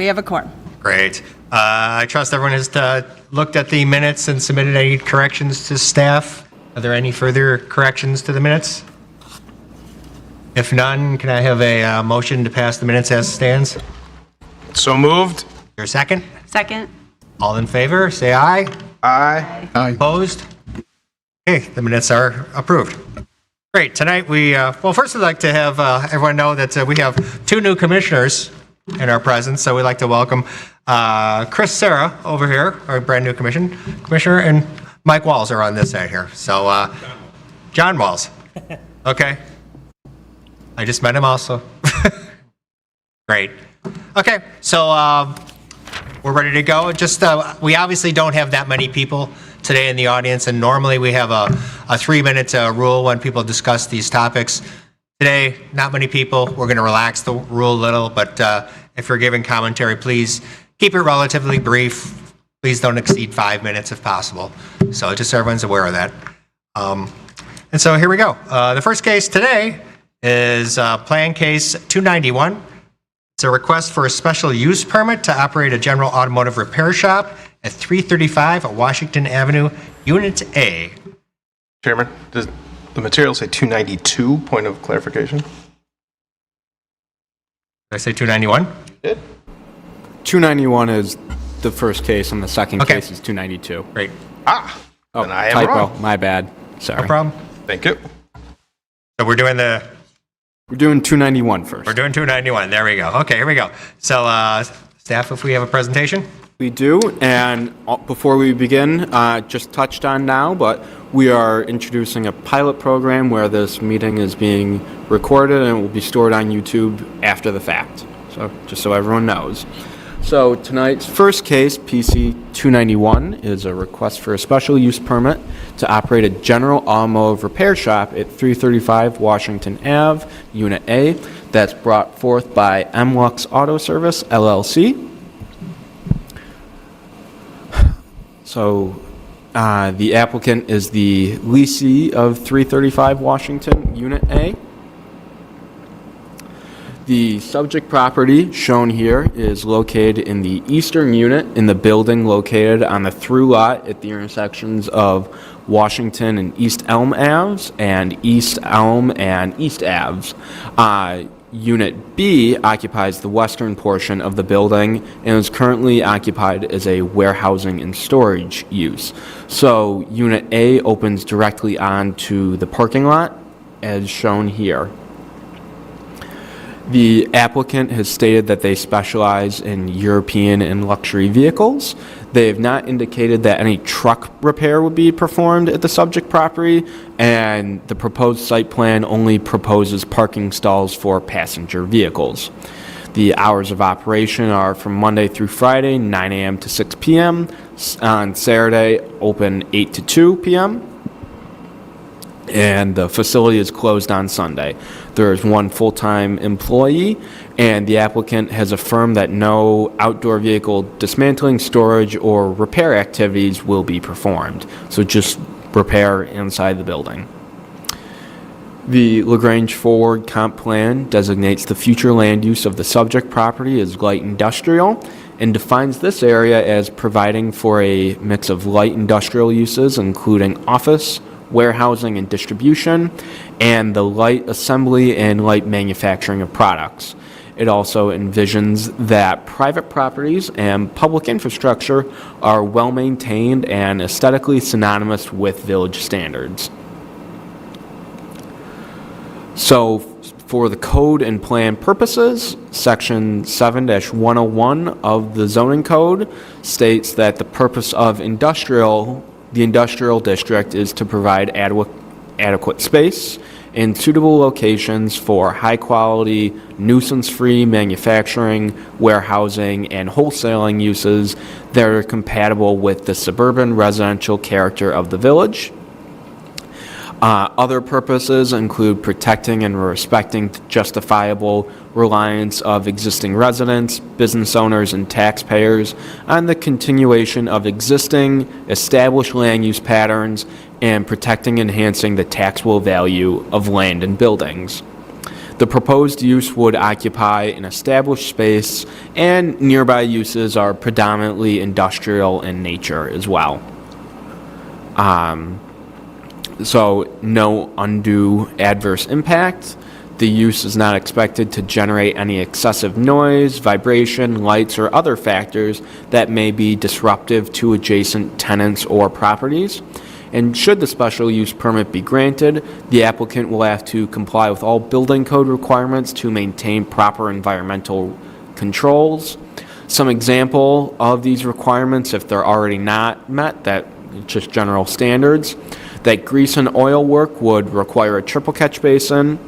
We have a quorum. Great. I trust everyone has looked at the minutes and submitted any corrections to staff. Are there any further corrections to the minutes? If none, can I have a motion to pass the minutes as stands? So moved. Your second? Second. All in favor, say aye. Aye. Opposed? Okay, the minutes are approved. Great. Tonight well, first I'd like to have everyone know that we have two new commissioners in our presence. So we'd like to welcome Chris Serra over here, our brand new commissioner, and Mike Walls are on this side here. So John Walls. Okay. I just met him also. Great. Okay, so we're ready to go. Just we obviously don't have that many people today in the audience, and normally we have a 3-minute rule when people discuss these topics. Today, not many people. We're going to relax the rule a little, but if you're giving commentary, please keep it relatively brief. Please don't exceed 5 minutes if possible. So just so everyone's aware of that. And so here we go. The first case today is Plan Case 291. It's a request for a special use permit to operate a general automotive repair shop at 335 Washington Avenue, Unit A. Chairman, does the material say 292? Point of clarification. Did I say 291? Did. 291 is the first case, and the second Okay. case is 292. Great. Oh, then I am typo. wrong. My bad. Sorry. No problem. Thank you. So we're doing 291 first. We're doing 291. There we go. Okay, here we go. So staff, if we have a presentation. We do, and before we begin, just touched on now, but we are introducing a pilot program where this meeting is being recorded and it will be stored on YouTube after the fact. So just so everyone knows. So tonight's first case, PC 291, is a request for a special use permit to operate a general automotive repair shop at 335 Washington Ave, Unit A, that's brought forth by MLux Auto Service, LLC. So the applicant is the leasee of 335 Washington, Unit A. The subject property shown here is located in the eastern unit in the building located on the through lot at the intersections of Washington and East Elm Aves and East Elm and East Aves. Unit B occupies the western portion of the building and is currently occupied as a warehousing and storage use. So Unit A opens directly onto the parking lot as shown here. The applicant has stated that they specialize in European and luxury vehicles. They have not indicated that any truck repair would be performed at the subject property, and the proposed site plan only proposes parking stalls for passenger vehicles. The hours of operation are from Monday through Friday, 9 a.m. to 6 p.m. On Saturday, open 8 to 2 p.m. And the facility is closed on Sunday. There is one full-time employee, and the applicant has affirmed that no outdoor vehicle dismantling, storage, or repair activities will be performed. So just repair inside the building. The Grange Forward Comp Plan designates the future land use of the subject property as light industrial and defines this area as providing for a mix of light industrial uses, including office, warehousing and distribution, and the light assembly and light manufacturing of products. It also envisions that private properties and public infrastructure are well maintained and aesthetically synonymous with village standards. So for the code and plan purposes, Section 7-101 of the zoning code states that the purpose of the industrial district is to provide adequate space in suitable locations for high-quality, nuisance-free manufacturing, warehousing, and wholesaling uses that are compatible with the suburban residential character of the village. Other purposes include protecting and respecting the justifiable reliance of existing residents, business owners, and taxpayers on the continuation of existing established land use patterns and protecting and enhancing the taxable value of land and buildings. The proposed use would occupy an established space, and nearby uses are predominantly industrial in nature as well. So no undue adverse impact. The use is not expected to generate any excessive noise, vibration, lights, or other factors that may be disruptive to adjacent tenants or properties. And should the special use permit be granted, the applicant will have to comply with all building code requirements to maintain proper environmental controls. Some example of these requirements, if they're already not met, that just general standards, that grease and oil work would require a triple catch basin.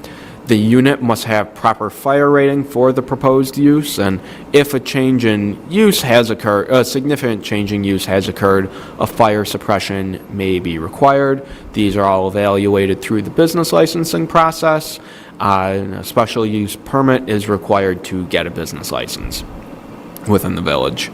The unit must have proper fire rating for the proposed use, and if a change in use has occurred, a significant change in use has occurred, a fire suppression may be required. These are all evaluated through the business licensing process. And a special use permit is required to get a business license within the village.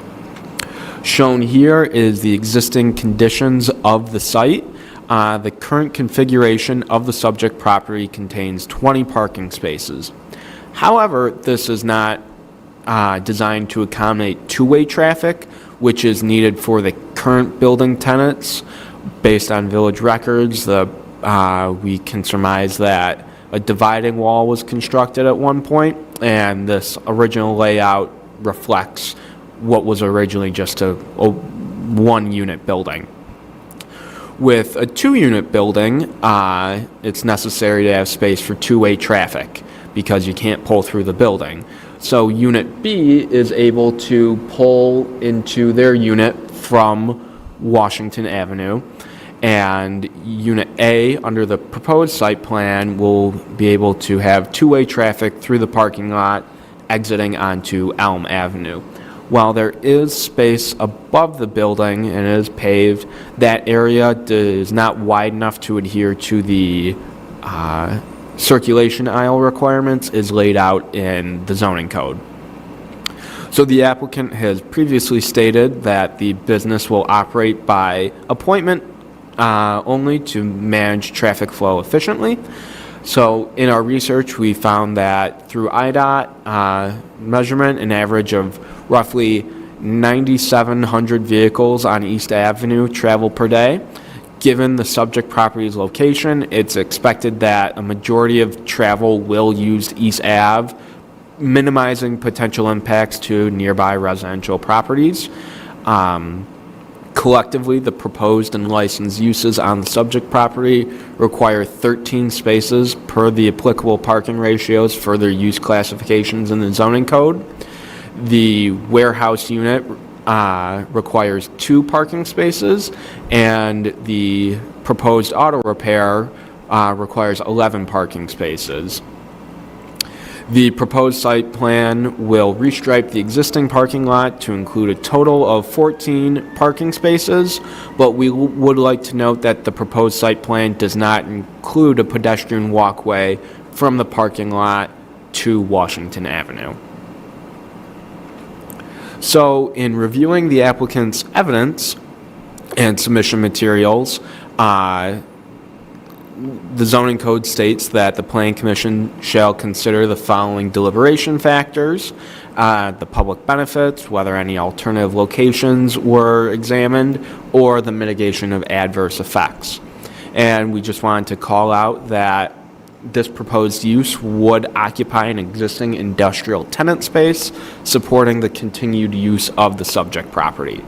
Shown here is the existing conditions of the site. The current configuration of the subject property contains 20 parking spaces. However, this is not designed to accommodate two-way traffic, which is needed for the current building tenants. Based on village records, we can surmise that a dividing wall was constructed at one point, and this original layout reflects what was originally just a one-unit building. With a two-unit building, it's necessary to have space for two-way traffic because you can't pull through the building. So Unit B is able to pull into their unit from Washington Avenue, and Unit A, under the proposed site plan, will be able to have two-way traffic through the parking lot exiting onto Elm Avenue. While there is space above the building and it is paved, that area is not wide enough to adhere to the circulation aisle requirements is laid out in the zoning code. So the applicant has previously stated that the business will operate by appointment only to manage traffic flow efficiently. So in our research, we found that through IDOT measurement, an average of roughly 9,700 vehicles on East Avenue travel per day. Given the subject property's location, it's expected that a majority of travel will use East Ave, minimizing potential impacts to nearby residential properties. Collectively, the proposed and licensed uses on the subject property require 13 spaces per the applicable parking ratios for their use classifications in the zoning code. The warehouse unit requires 2 parking spaces, and the proposed auto repair requires 11 parking spaces. The proposed site plan will restripe the existing parking lot to include a total of 14 parking spaces, but we would like to note that the proposed site plan does not include a pedestrian walkway from the parking lot to Washington Avenue. So, in reviewing the applicant's evidence and submission materials, the zoning code states that the Planning Commission shall consider the following deliberation factors: the public benefits, whether any alternative locations were examined, or the mitigation of adverse effects. And we just wanted to call out that this proposed use would occupy an existing industrial tenant space, supporting the continued use of the subject property.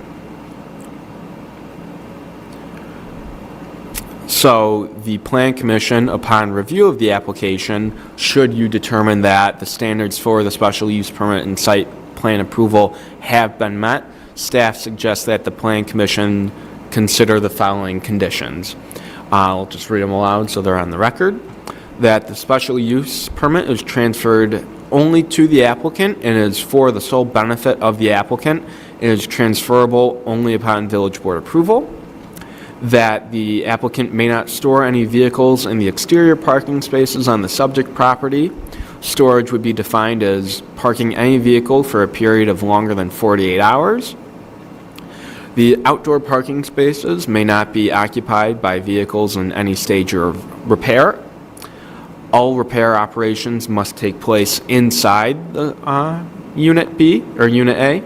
So the Plan Commission, upon review of the application, should you determine that the standards for the special use permit and site plan approval have been met, staff suggests that the Plan Commission consider the following conditions. I'll just read them aloud so they're on the record. That the special use permit is transferred only to the applicant and is for the sole benefit of the applicant. It is transferable only upon village board approval. That the applicant may not store any vehicles in the exterior parking spaces on the subject property. Storage would be defined as parking any vehicle for a period of longer than 48 hours. The outdoor parking spaces may not be occupied by vehicles in any stage of repair. All repair operations must take place inside the Unit B or Unit A.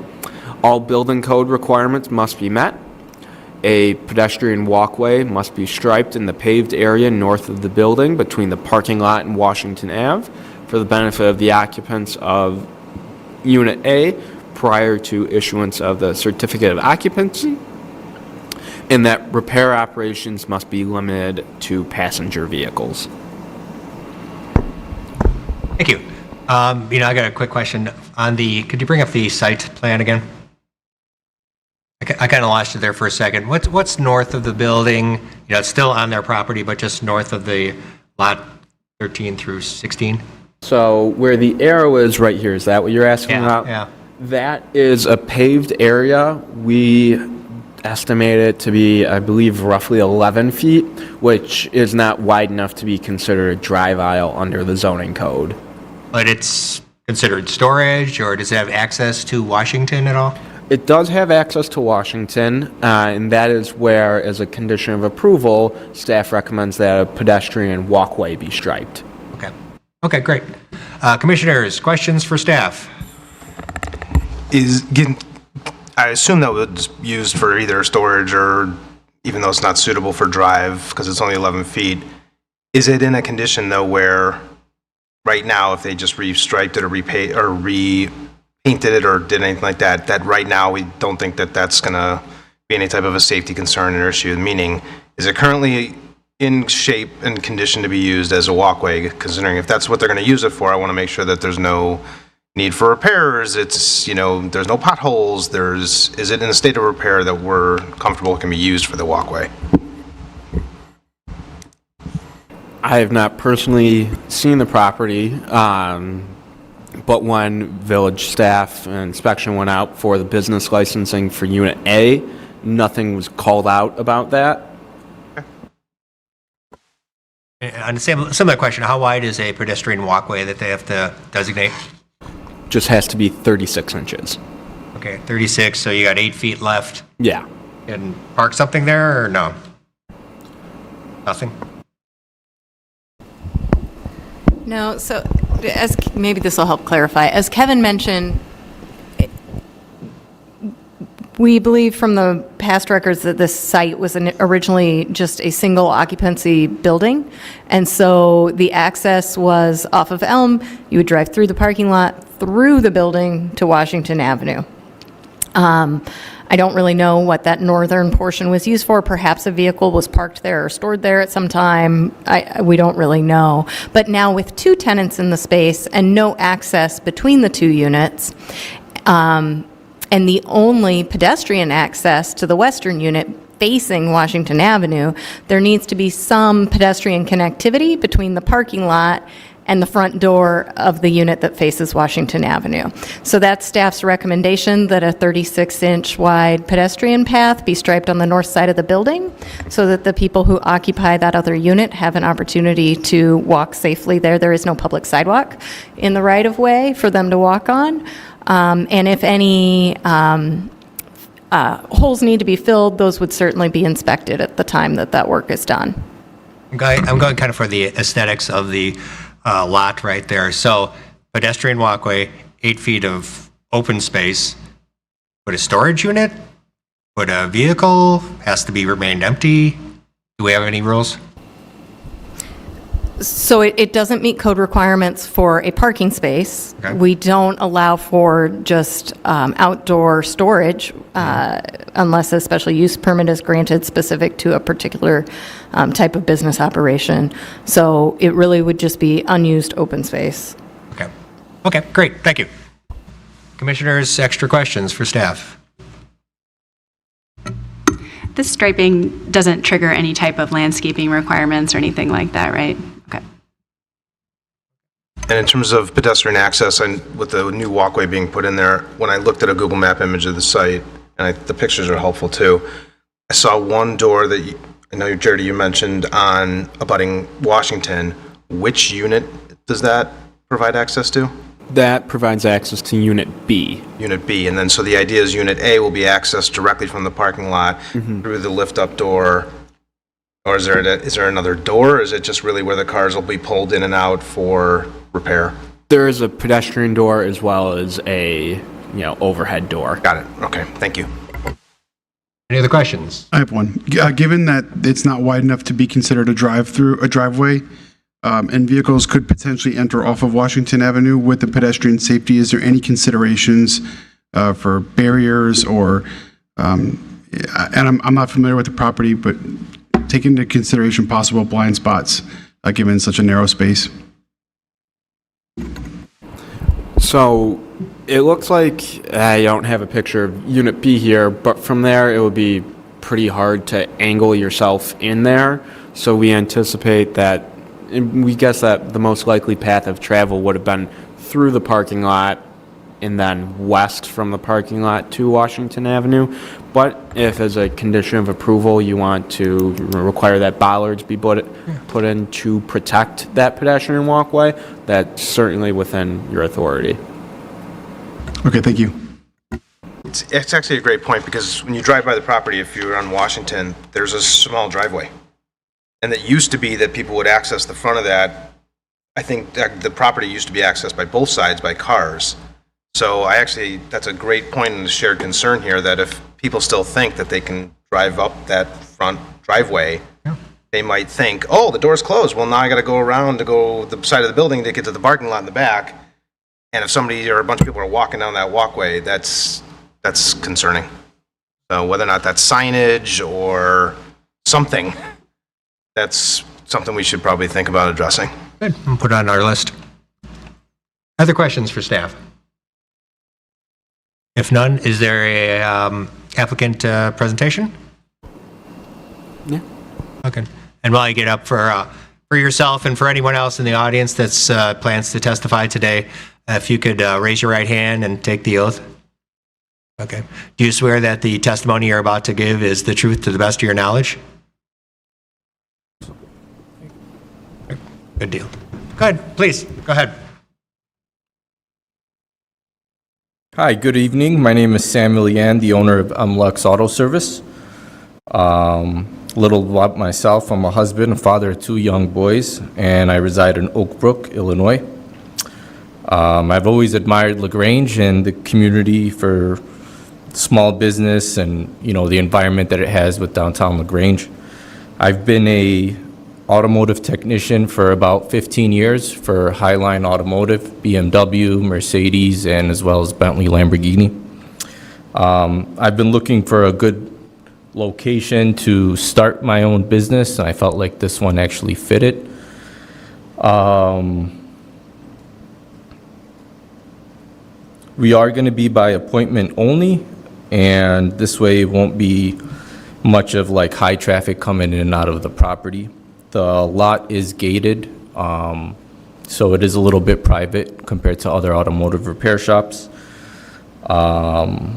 All building code requirements must be met. A pedestrian walkway must be striped in the paved area north of the building between the parking lot and Washington Ave for the benefit of the occupants of Unit A prior to issuance of the certificate of occupancy, and that repair operations must be limited to passenger vehicles. Thank you. I got a quick question on could you bring up the site plan again? I kind of lost you there for a second. What's north of the building? It's still on their property, but just north of the lot 13 through 16? So where the arrow is right here, is that what you're asking about? Yeah. That is a paved area. We estimate it to be, I believe, roughly 11 feet, which is not wide enough to be considered a drive aisle under the zoning code. But it's considered storage, or does it have access to Washington at all? It does have access to Washington, and that is where, as a condition of approval, staff recommends that a pedestrian walkway be striped. Okay, great. Commissioners, questions for staff? I assume that was used for either storage or, even though it's not suitable for drive because it's only 11 feet, is it in a condition though where right now if they just restriped it or repainted it or did anything like that, that right now we don't think that that's going to be any type of a safety concern or issue? Meaning, is it currently in shape and condition to be used as a walkway? Considering if that's what they're going to use it for, I want to make sure that there's no need for repairs. It's, there's no potholes. Is it in a state of repair that we're comfortable it can be used for the walkway? I have not personally seen the property, but when village staff and inspection went out for the business licensing for Unit A, nothing was called out about that. On the similar question, how wide is a pedestrian walkway that they have to designate? Just has to be 36 inches. Okay, 36, so you got 8 feet left. Yeah. And park something there, or no? Nothing? No, so maybe this will help clarify. As Kevin mentioned, we believe from the past records that this site was originally just a single occupancy building. And so the access was off of Elm. You would drive through the parking lot, through the building to Washington Avenue. I don't really know what that northern portion was used for. Perhaps a vehicle was parked there or stored there at some time. We don't really know. But now with 2 tenants in the space and no access between the 2 units, and the only pedestrian access to the western unit facing Washington Avenue, there needs to be some pedestrian connectivity between the parking lot and the front door of the unit that faces Washington Avenue. So that's staff's recommendation, that a 36-inch wide pedestrian path be striped on the north side of the building so that the people who occupy that other unit have an opportunity to walk safely there. There is no public sidewalk in the right-of-way for them to walk on. And if any holes need to be filled, those would certainly be inspected at the time that work is done. I'm going kind of for the aesthetics of the lot right there. So pedestrian walkway, 8 feet of open space. Would a storage unit? Would a vehicle has to be remained empty? Do we have any rules? So it doesn't meet code requirements for a parking space. Okay. We don't allow for just outdoor storage unless a special use permit is granted specific to a particular type of business operation. So it really would just be unused open space. Okay, great. Thank you. Commissioners, extra questions for staff? This striping doesn't trigger any type of landscaping requirements or anything like that, right? Okay. And in terms of pedestrian access, and with the new walkway being put in there, when I looked at a Google Map image of the site, and the pictures are helpful too, I saw one door that I know, Jerry, you mentioned on abutting Washington. Which unit does that provide access to? That provides access to Unit B. Unit B, and then so the idea is Unit A will be accessed directly from the parking lot through the lift-up door Or is there another door, or is it just really where the cars will be pulled in and out for repair? There is a pedestrian door as well as a, overhead door. Got it. Okay, thank you. Any other questions? I have one. Given that it's not wide enough to be considered a driveway, and vehicles could potentially enter off of Washington Avenue with the pedestrian safety, is there any considerations for barriers or, and I'm not familiar with the property, but take into consideration possible blind spots given such a narrow space? So it looks like I don't have a picture of Unit B here, but from there it would be pretty hard to angle yourself in there. So we anticipate that, and we guess that the most likely path of travel would have been through the parking lot and then west from the parking lot to Washington Avenue. But if as a condition of approval you want to require that bollards be put in to protect that pedestrian walkway, that's certainly within your authority. Okay, thank you. It's actually a great point, because when you drive by the property, if you're on Washington, there's a small driveway. And it used to be that people would access the front of that. I think that the property used to be accessed by both sides by cars. So that's a great point and a shared concern here, that if people still think that they can drive up that front driveway, they might think, oh, the door's closed. Well, now I got to go around to go the side of the building to get to the parking lot in the back. And if somebody or a bunch of people are walking down that walkway, that's concerning. So whether or not that's signage or something, that's something we should probably think about addressing. Good, we'll put it on our list. Other questions for staff? If none, is there a applicant presentation? Yeah. Okay. And while you get up for yourself and for anyone else in the audience that's plans to testify today, if you could raise your right hand and take the oath. Okay. Do you swear that the testimony you're about to give is the truth to the best of your knowledge? Good deal. Go ahead, please. Go ahead. Hi, good evening. My name is Samuel Yan, the owner of Lux Auto Service. Little about myself, I'm a husband and father of 2 young boys, and I reside in Oak Brook, Illinois. I've always admired LaGrange and the community for small business and, the environment that it has with downtown LaGrange. I've been a automotive technician for about 15 years for Highline Automotive, BMW, Mercedes, and as well as Bentley, Lamborghini. I've been looking for a good location to start my own business, and I felt like this one actually fit it. We are going to be by appointment only, and this way it won't be much of like high traffic coming in and out of the property. The lot is gated, so it is a little bit private compared to other automotive repair shops. And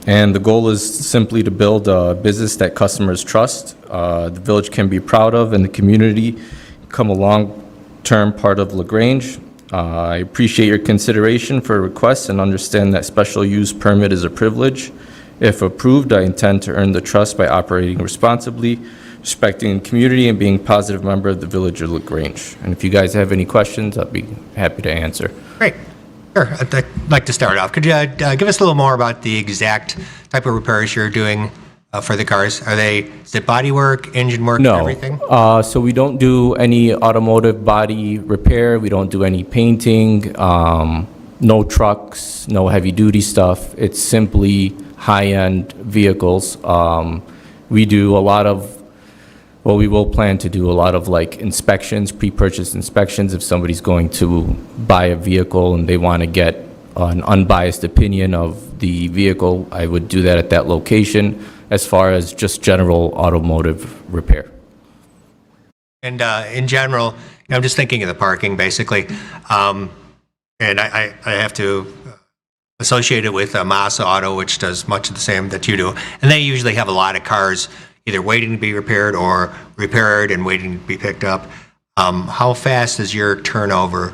the goal is simply to build a business that customers trust, the village can be proud of, and the community become a long-term part of LaGrange. I appreciate your consideration for requests and understand that special use permit is a privilege. If approved, I intend to earn the trust by operating responsibly, respecting the community, and being a positive member of the village of LaGrange. And if you guys have any questions, I'll be happy to answer. Great. Sure. I'd like to start off. Could you give us a little more about the exact type of repairs you're doing for the cars? Is it body work, engine work, everything? So we don't do any automotive body repair. We don't do any painting, no trucks, no heavy-duty stuff. It's simply high-end vehicles. We do a lot of, we will plan to do a lot of like inspections, pre-purchase inspections. If somebody's going to buy a vehicle and they want to get an unbiased opinion of the vehicle, I would do that at that location as far as just general automotive repair. And in general, I'm just thinking of the parking basically. And I have to associate it with Masa Auto, which does much of the same that you do. And they usually have a lot of cars either waiting to be repaired or repaired and waiting to be picked up. How fast is your turnover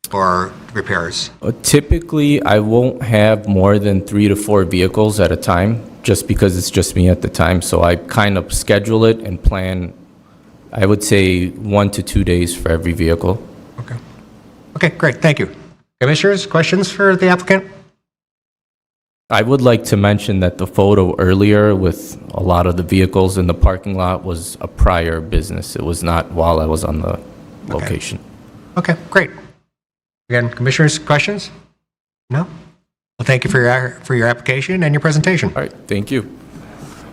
for repairs? Typically, I won't have more than 3 to 4 vehicles at a time. just because it's just me at the time. So I kind of schedule it and plan, I would say 1 to 2 days for every vehicle. Okay. Okay, great, thank you. Commissioners, questions for the applicant? I would like to mention that the photo earlier with a lot of the vehicles in the parking lot was a prior business. It was not while I was on the location. Okay, great. Again, commissioners, questions? No? Well, thank you for your application and your presentation. All right, thank you.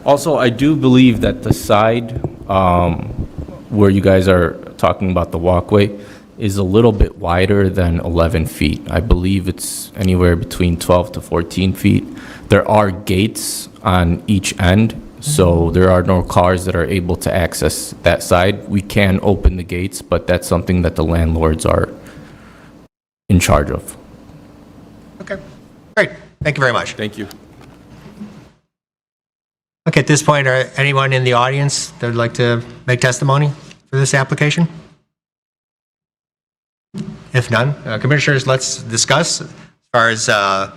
Also, I do believe that the side where you guys are talking about the walkway is a little bit wider than 11 feet. I believe it's anywhere between 12 to 14 feet. There are gates on each end, so there are no cars that are able to access that side. We can open the gates, but that's something that the landlords are in charge of. Okay, great. Thank you very much. Thank you. Okay, at this point, are anyone in the audience that would like to make testimony for this application? If none, commissioners, let's discuss as far as the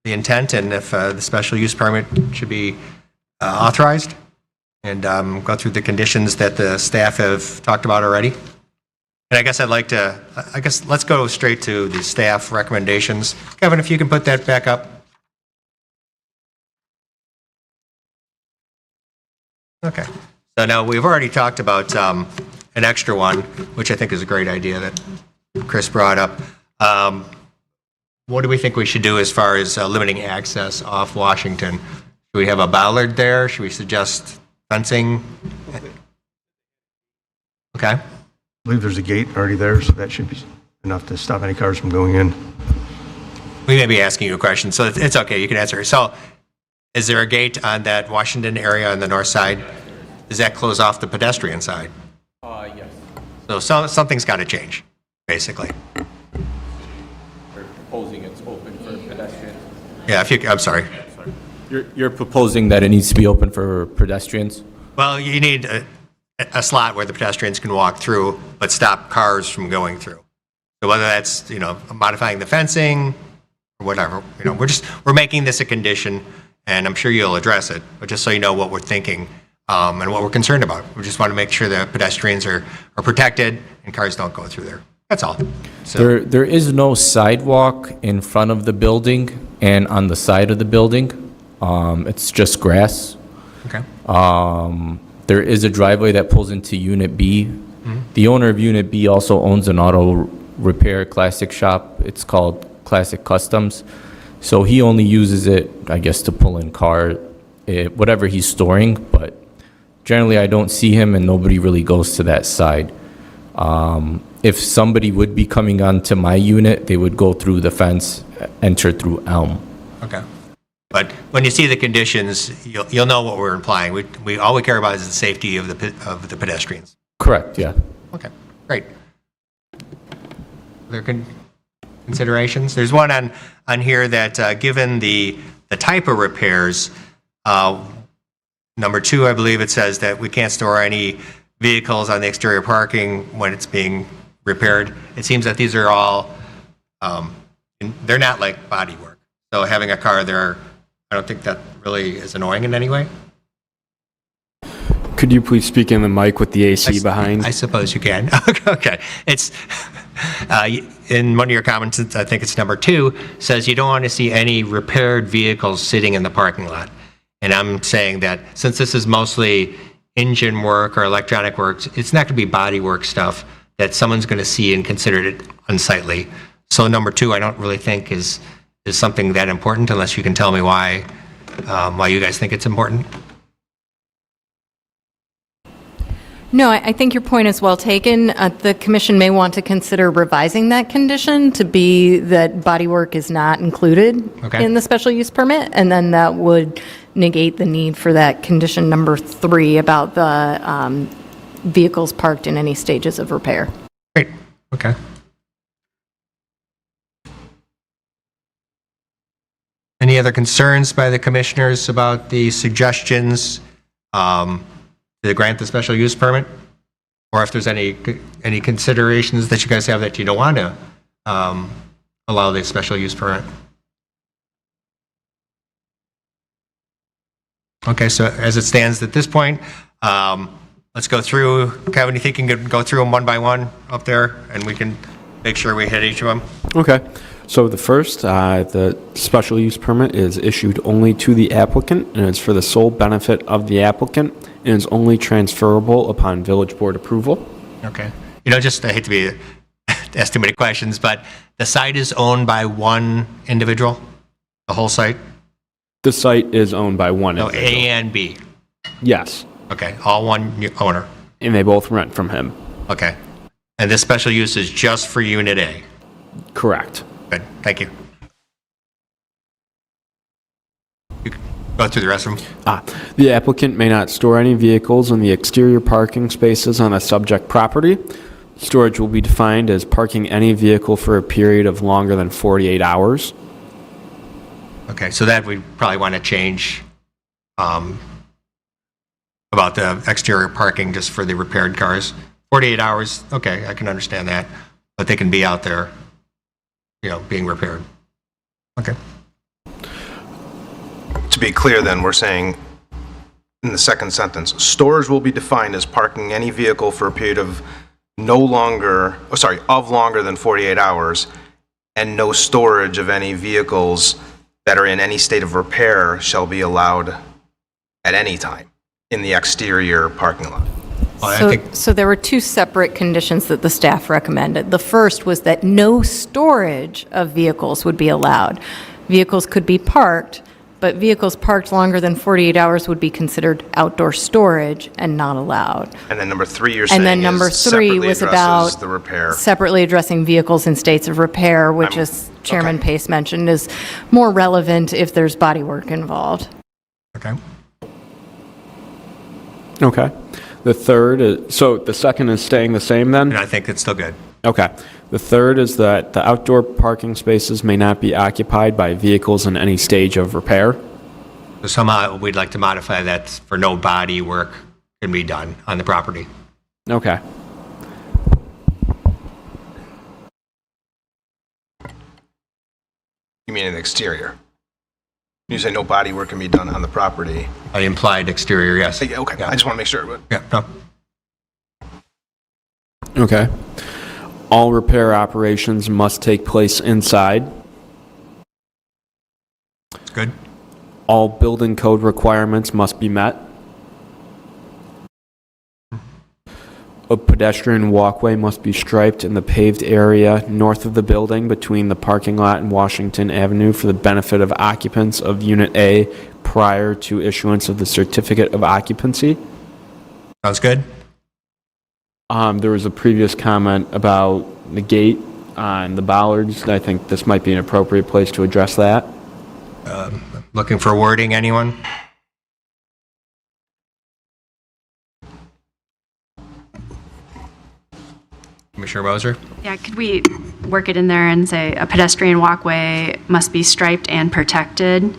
intent and if the special use permit should be authorized, and go through the conditions that the staff have talked about already. And I guess let's go straight to the staff recommendations. Kevin, if you can put that back up. Okay. So now we've already talked about an extra one, which I think is a great idea that Chris brought up. What do we think we should do as far as limiting access off Washington? Should we have a bollard there? Should we suggest fencing? Okay. I believe there's a gate already there, so that should be enough to stop any cars from going in. We may be asking you a question, so it's okay. You can answer. So is there a gate on that Washington area on the north side? Does that close off the pedestrian side? Yes. So something's got to change, basically. You're proposing it's open for pedestrians? Yeah, I'm sorry. You're proposing that it needs to be open for pedestrians? Well, you need a slot where the pedestrians can walk through, but stop cars from going through. So whether that's, modifying the fencing or whatever, we're making this a condition, and I'm sure you'll address it, but just so you know what we're thinking and what we're concerned about. We just want to make sure that pedestrians are protected and cars don't go through there. That's all. So There is no sidewalk in front of the building and on the side of the building. It's just grass. okay. There is a driveway that pulls into Unit B. The owner of Unit B also owns an auto repair classic shop. It's called Classic Customs. So he only uses it, I guess, to pull in whatever he's storing, but generally I don't see him and nobody really goes to that side. If somebody would be coming onto my unit, they would go through the fence, enter through Elm. Okay. But when you see the conditions, you'll know what we're implying. All we care about is the safety of the pedestrians. Correct, yeah. Okay, great. Other considerations? There's one on here that given the type of repairs, number 2, I believe it says that we can't store any vehicles on the exterior parking when it's being repaired. It seems that these are all, they're not like body work. So having a car there, I don't think that really is annoying in any way. Could you please speak in the mic with the AC behind? I suppose you can. Okay. It's in one of your comments, I think it's number 2, says you don't want to see any repaired vehicles sitting in the parking lot. And I'm saying that since this is mostly engine work or electronic work, it's not going to be body work stuff that someone's going to see and consider it unsightly. So number 2, I don't really think is something that important, unless you can tell me why you guys think it's important. No, I think your point is well taken. The commission may want to consider revising that condition to be that bodywork is not included Okay. in the special use permit, and then that would negate the need for that condition number 3 about the vehicles parked in any stages of repair. Great. Okay. Any other concerns by the commissioners about the suggestions to grant the special use permit? Or if there's any considerations that you guys have that you don't want to allow the special use permit? Okay, so as it stands at this point, let's go through. Kevin, you think you can go through them one by one up there, and we can make sure we hit each of them? Okay. So the first, the special use permit is issued only to the applicant, and it's for the sole benefit of the applicant, and is only transferable upon village board approval. Okay. You know, just, I hate to be, ask too many questions, but the site is owned by one individual? The whole site? The site is owned by one No, individual. A and B? Yes, Okay, all one owner? and they both rent from him. Okay. And this special use is just for Unit A? Correct. Good, thank you. You can go through the rest of them. The applicant may not store any vehicles in the exterior parking spaces on a subject property. Storage will be defined as parking any vehicle for a period of longer than 48 hours. Okay, so that we probably want to change about the exterior parking just for the repaired cars. 48 hours, okay, I can understand that, but they can be out there, you know, being repaired. Okay. To be clear then, we're saying in the second sentence, storage will be defined as parking any vehicle for a period of of longer than 48 hours, and no storage of any vehicles that are in any state of repair shall be allowed at any time in the exterior parking lot. So there were two separate conditions that the staff recommended. The first was that no storage of vehicles would be allowed. Vehicles could be parked, but vehicles parked longer than 48 hours would be considered outdoor storage and not allowed. And then number 3, you're saying And then number is 3 separately was addresses about the repair. separately addressing vehicles in states of repair, which, as Chairman okay. Pace mentioned, is more relevant if there's body work involved. Okay. Okay. The third is, so the second is staying the same then? And I think it's still good. Okay. The third is that the outdoor parking spaces may not be occupied by vehicles in any stage of repair. So somehow we'd like to modify that for no body work can be done on the property. Okay. You mean in the exterior? You say no body work can be done on the property. The implied exterior, yes. Okay, I just want to make sure. But Yeah, no. Okay. All repair operations must take place inside. It's good. All building code requirements must be met. A pedestrian walkway must be striped in the paved area north of the building between the parking lot and Washington Avenue for the benefit of occupants of Unit A prior to issuance of the certificate of occupancy. Sounds good. There was a previous comment about the gate on the bollards. I think this might be an appropriate place to address that. Looking for wording, anyone? Commissioner Moser? Yeah, could we work it in there and say a pedestrian walkway must be striped and protected?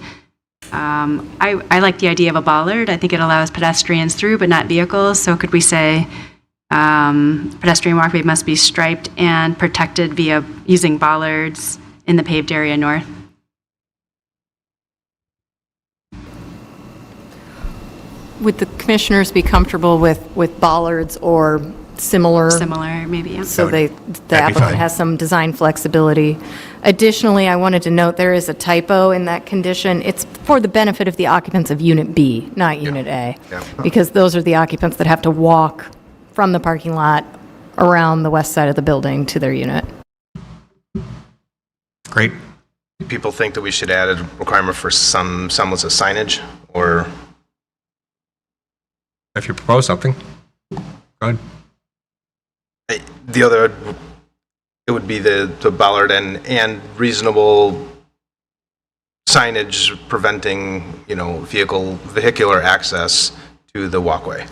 I like the idea of a bollard. I think it allows pedestrians through, but not vehicles. So could we say pedestrian walkway must be striped and protected via using bollards in the paved area north? Would the commissioners be comfortable with bollards or similar? Similar, maybe, yeah. So the be applicant fine. has some design flexibility. Additionally, I wanted to note there is a typo in that condition. It's for the benefit of the occupants of Unit B, not Unit A. Yeah. Because those are the occupants that have to walk from the parking lot around the west side of the building to their unit. Great. people think that we should add a requirement for some semblance of signage, or If you propose something, go ahead. the other, it would be the bollard and reasonable signage preventing, vehicular access to the walkway.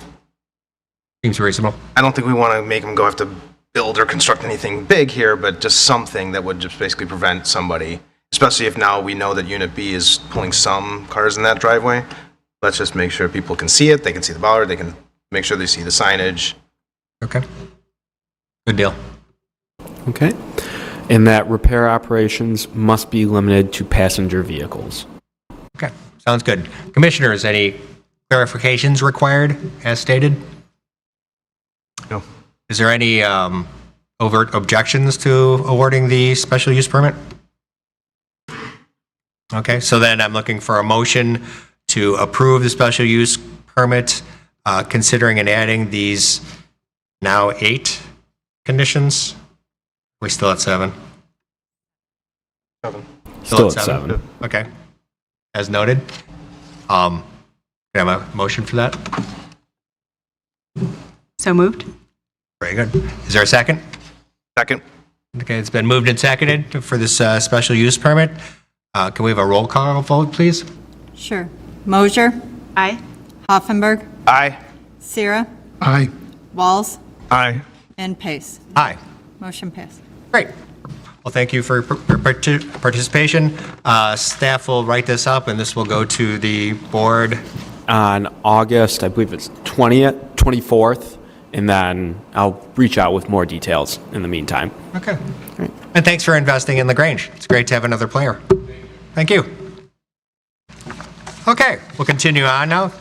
Seems reasonable. I don't think we want to make them go have to build or construct anything big here, but just something that would just basically prevent somebody, especially if now we know that Unit B is pulling some cars in that driveway. Let's just make sure people can see it, they can see the bollard, they can make sure they see the signage. Okay. Good deal. Okay. And that repair operations must be limited to passenger vehicles. Okay, sounds good. Commissioners, any clarifications required as stated? No. Is there any overt objections to awarding the special use permit? Okay, so then I'm looking for a motion to approve the special use permit, considering and adding these now 8 conditions. We still at 7? 7. Still at 7. Okay. As noted. Can I have a motion for that? So moved. Very good. Is there a second? Second. Okay, it's been moved and seconded for this special use permit. Can we have a roll call vote, please? Sure. Mosier, Aye. Hoffenberg, Aye. Sierra, Aye. Walls, Aye. and Pace. Aye. Motion passed. Great. Well, thank you for your participation. Staff will write this up, and this will go to the board. On August, I believe it's 20th, 24th, and then I'll reach out with more details in the meantime. Okay. And thanks for investing in the Grange. It's great to have another player. Thank you. Okay, we'll continue on now.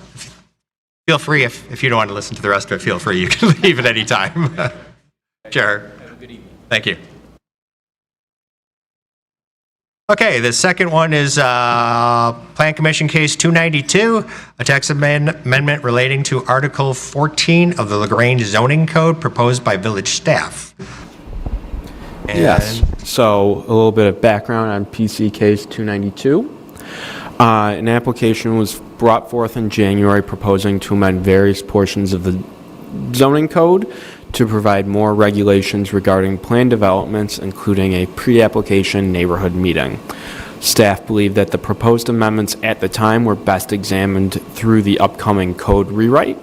Feel free, if you don't want to listen to the rest of it, feel free. You can leave at any time. Sure. Thank you. Okay, the second one is Plan Commission Case 292, a text amendment relating to Article 14 of the LaGrange zoning code proposed by village staff. And Yes. So a little bit of background on PC Case 292. An application was brought forth in January proposing to amend various portions of the zoning code to provide more regulations regarding planned developments, including a pre-application neighborhood meeting. Staff believed that the proposed amendments at the time were best examined through the upcoming code rewrite.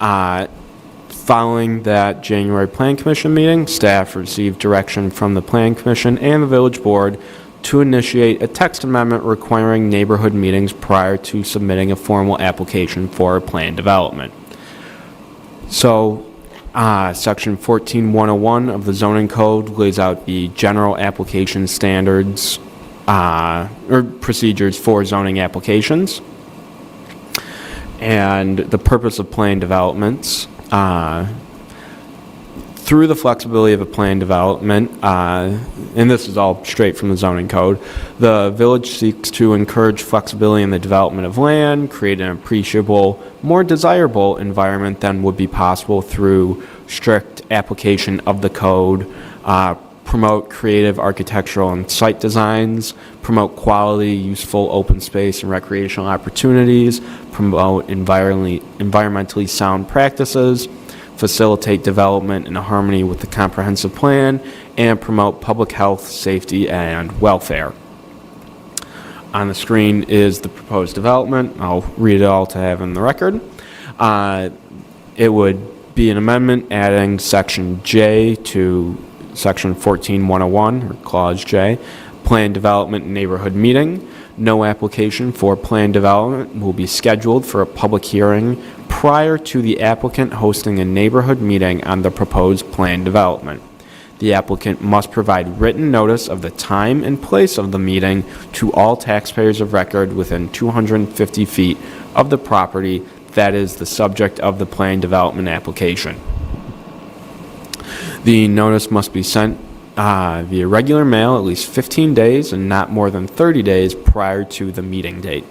Following that January Plan Commission meeting, staff received direction from the Plan Commission and the Village Board to initiate a text amendment requiring neighborhood meetings prior to submitting a formal application for a planned development. So, Section 14101 of the zoning code lays out the general application standards or procedures for zoning applications. And the purpose of planned developments, through the flexibility of a planned development, and this is all straight from the zoning code, the village seeks to encourage flexibility in the development of land, create an appreciable, more desirable environment than would be possible through strict application of the code, promote creative architectural and site designs, promote quality, useful open space and recreational opportunities, promote environmentally sound practices, facilitate development in harmony with the comprehensive plan, and promote public health, safety, and welfare. On the screen is the proposed development. I'll read it all to have in the record. It would be an amendment adding Section J to Section 14101, or Clause J, Planned Development Neighborhood Meeting. No application for planned development will be scheduled for a public hearing prior to the applicant hosting a neighborhood meeting on the proposed planned development. The applicant must provide written notice of the time and place of the meeting to all taxpayers of record within 250 feet of the property that is the subject of the planned development application. The notice must be sent via regular mail at least 15 days and not more than 30 days prior to the meeting date.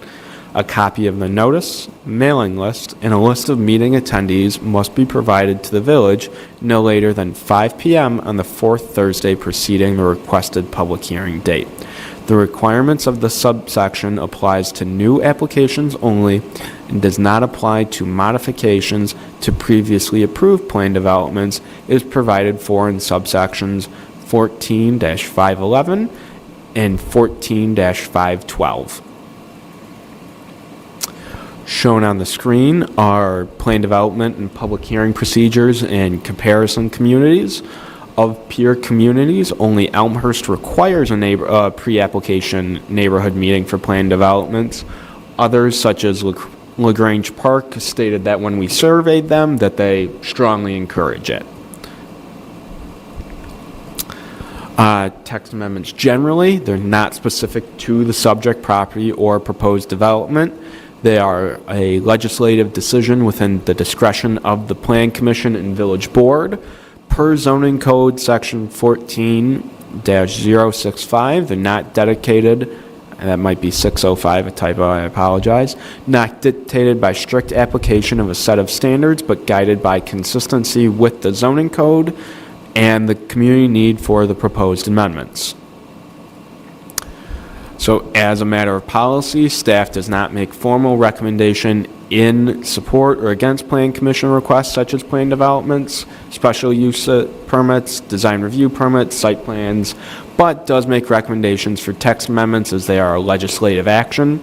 A copy of the notice, mailing list, and a list of meeting attendees must be provided to the village no later than 5 p.m. on the fourth Thursday preceding the requested public hearing date. The requirements of the subsection applies to new applications only and does not apply to modifications to previously approved plan developments is provided for in subsections 14-511 and 14-512. Shown on the screen are plan development and public hearing procedures in comparison communities. Of peer communities, only Elmhurst requires a pre-application neighborhood meeting for planned developments. Others, such as LaGrange Park, stated that when we surveyed them, that they strongly encourage it. Text amendments generally, they're not specific to the subject property or proposed development. They are a legislative decision within the discretion of the Plan Commission and Village Board. Per zoning code section 14-065, they're not dedicated, and that might be 605, a typo, I apologize, not dictated by strict application of a set of standards, but guided by consistency with the zoning code and the community need for the proposed amendments. So as a matter of policy, staff does not make formal recommendation in support or against Plan Commission requests such as plan developments, special use permits, design review permits, site plans, but does make recommendations for text amendments as they are a legislative action.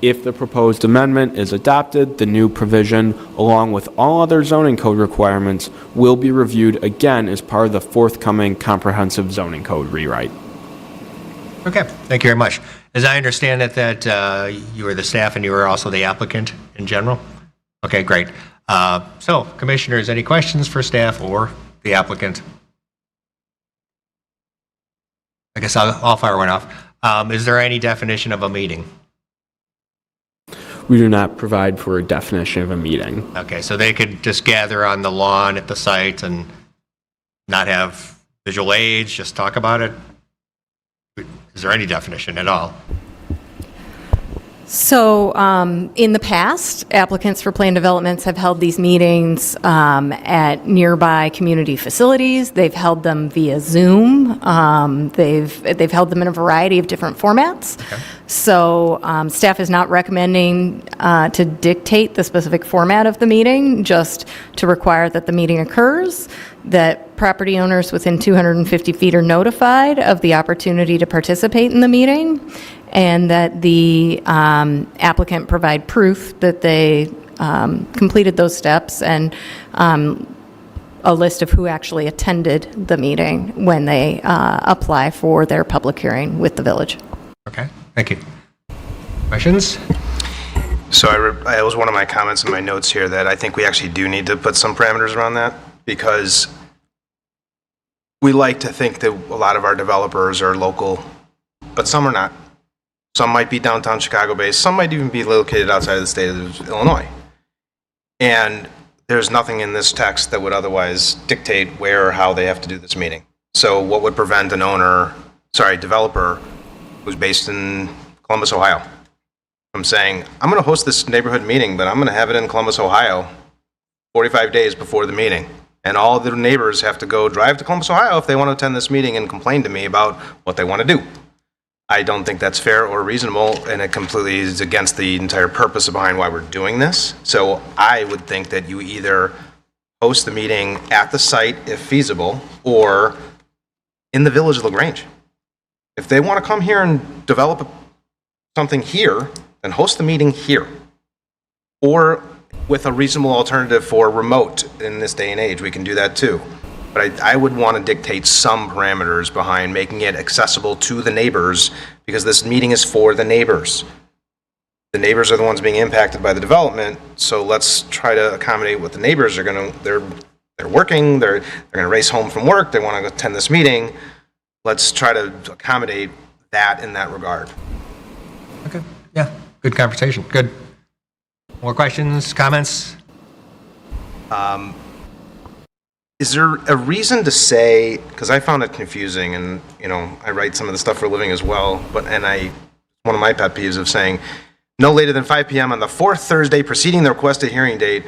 If the proposed amendment is adopted, the new provision, along with all other zoning code requirements, will be reviewed again as part of the forthcoming comprehensive zoning code rewrite. Okay, thank you very much. As I understand it, that you were the staff and you were also the applicant in general? Okay, great. So, commissioners, any questions for staff or the applicant? I guess I'll fire one off. Is there any definition of a meeting? We do not provide for a definition of a meeting. Okay, so they could just gather on the lawn at the site and not have visual aids, just talk about it? Is there any definition at all? So in the past, applicants for plan developments have held these meetings at nearby community facilities. They've held them via Zoom. They've held them in a variety of different formats. Okay. So staff is not recommending to dictate the specific format of the meeting, just to require that the meeting occurs, that property owners within 250 feet are notified of the opportunity to participate in the meeting, and that the applicant provide proof that they completed those steps, and a list of who actually attended the meeting when they apply for their public hearing with the village. Okay, thank you. Questions? So I was one of my comments in my notes here that I think we actually do need to put some parameters around that, because we like to think that a lot of our developers are local, but some are not. Some might be downtown Chicago based, some might even be located outside of the state of Illinois. And there's nothing in this text that would otherwise dictate where or how they have to do this meeting. So what would prevent an developer who's based in Columbus, Ohio, from saying, I'm going to host this neighborhood meeting, but I'm going to have it in Columbus, Ohio, 45 days before the meeting. And all the neighbors have to go drive to Columbus, Ohio if they want to attend this meeting and complain to me about what they want to do. I don't think that's fair or reasonable, and it completely is against the entire purpose behind why we're doing this. So I would think that you either host the meeting at the site, if feasible, or in the village of LaGrange. If they want to come here and develop something here, then host the meeting here. Or with a reasonable alternative for remote in this day and age, we can do that too. But I would want to dictate some parameters behind making it accessible to the neighbors, because this meeting is for the neighbors. The neighbors are the ones being impacted by the development, so let's try to accommodate what the neighbors are going to, they're working, they're going to race home from work, they want to attend this meeting. Let's try to accommodate that in that regard. Okay, yeah, good conversation, good. More questions, comments? Is there a reason to say, because I found it confusing, and I write some of the stuff for a living as well, one of my pet peeves of saying no later than 5 p.m. on the fourth Thursday preceding the requested hearing date.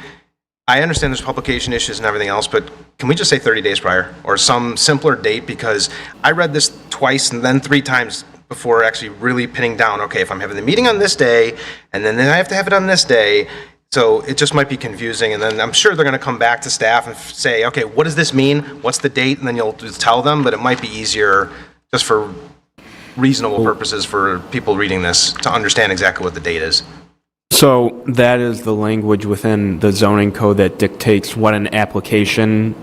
I understand there's publication issues and everything else, but can we just say 30 days prior or some simpler date? Because I read this twice and then 3 times before actually really pinning down, okay, if I'm having the meeting on this day, and then I have to have it on this day. So it just might be confusing, and then I'm sure they're going to come back to staff and say, okay, what does this mean? What's the date? And then you'll just tell them, but it might be easier just for reasonable purposes for people reading this to understand exactly what the date is. So that is the language within the zoning code that dictates what the application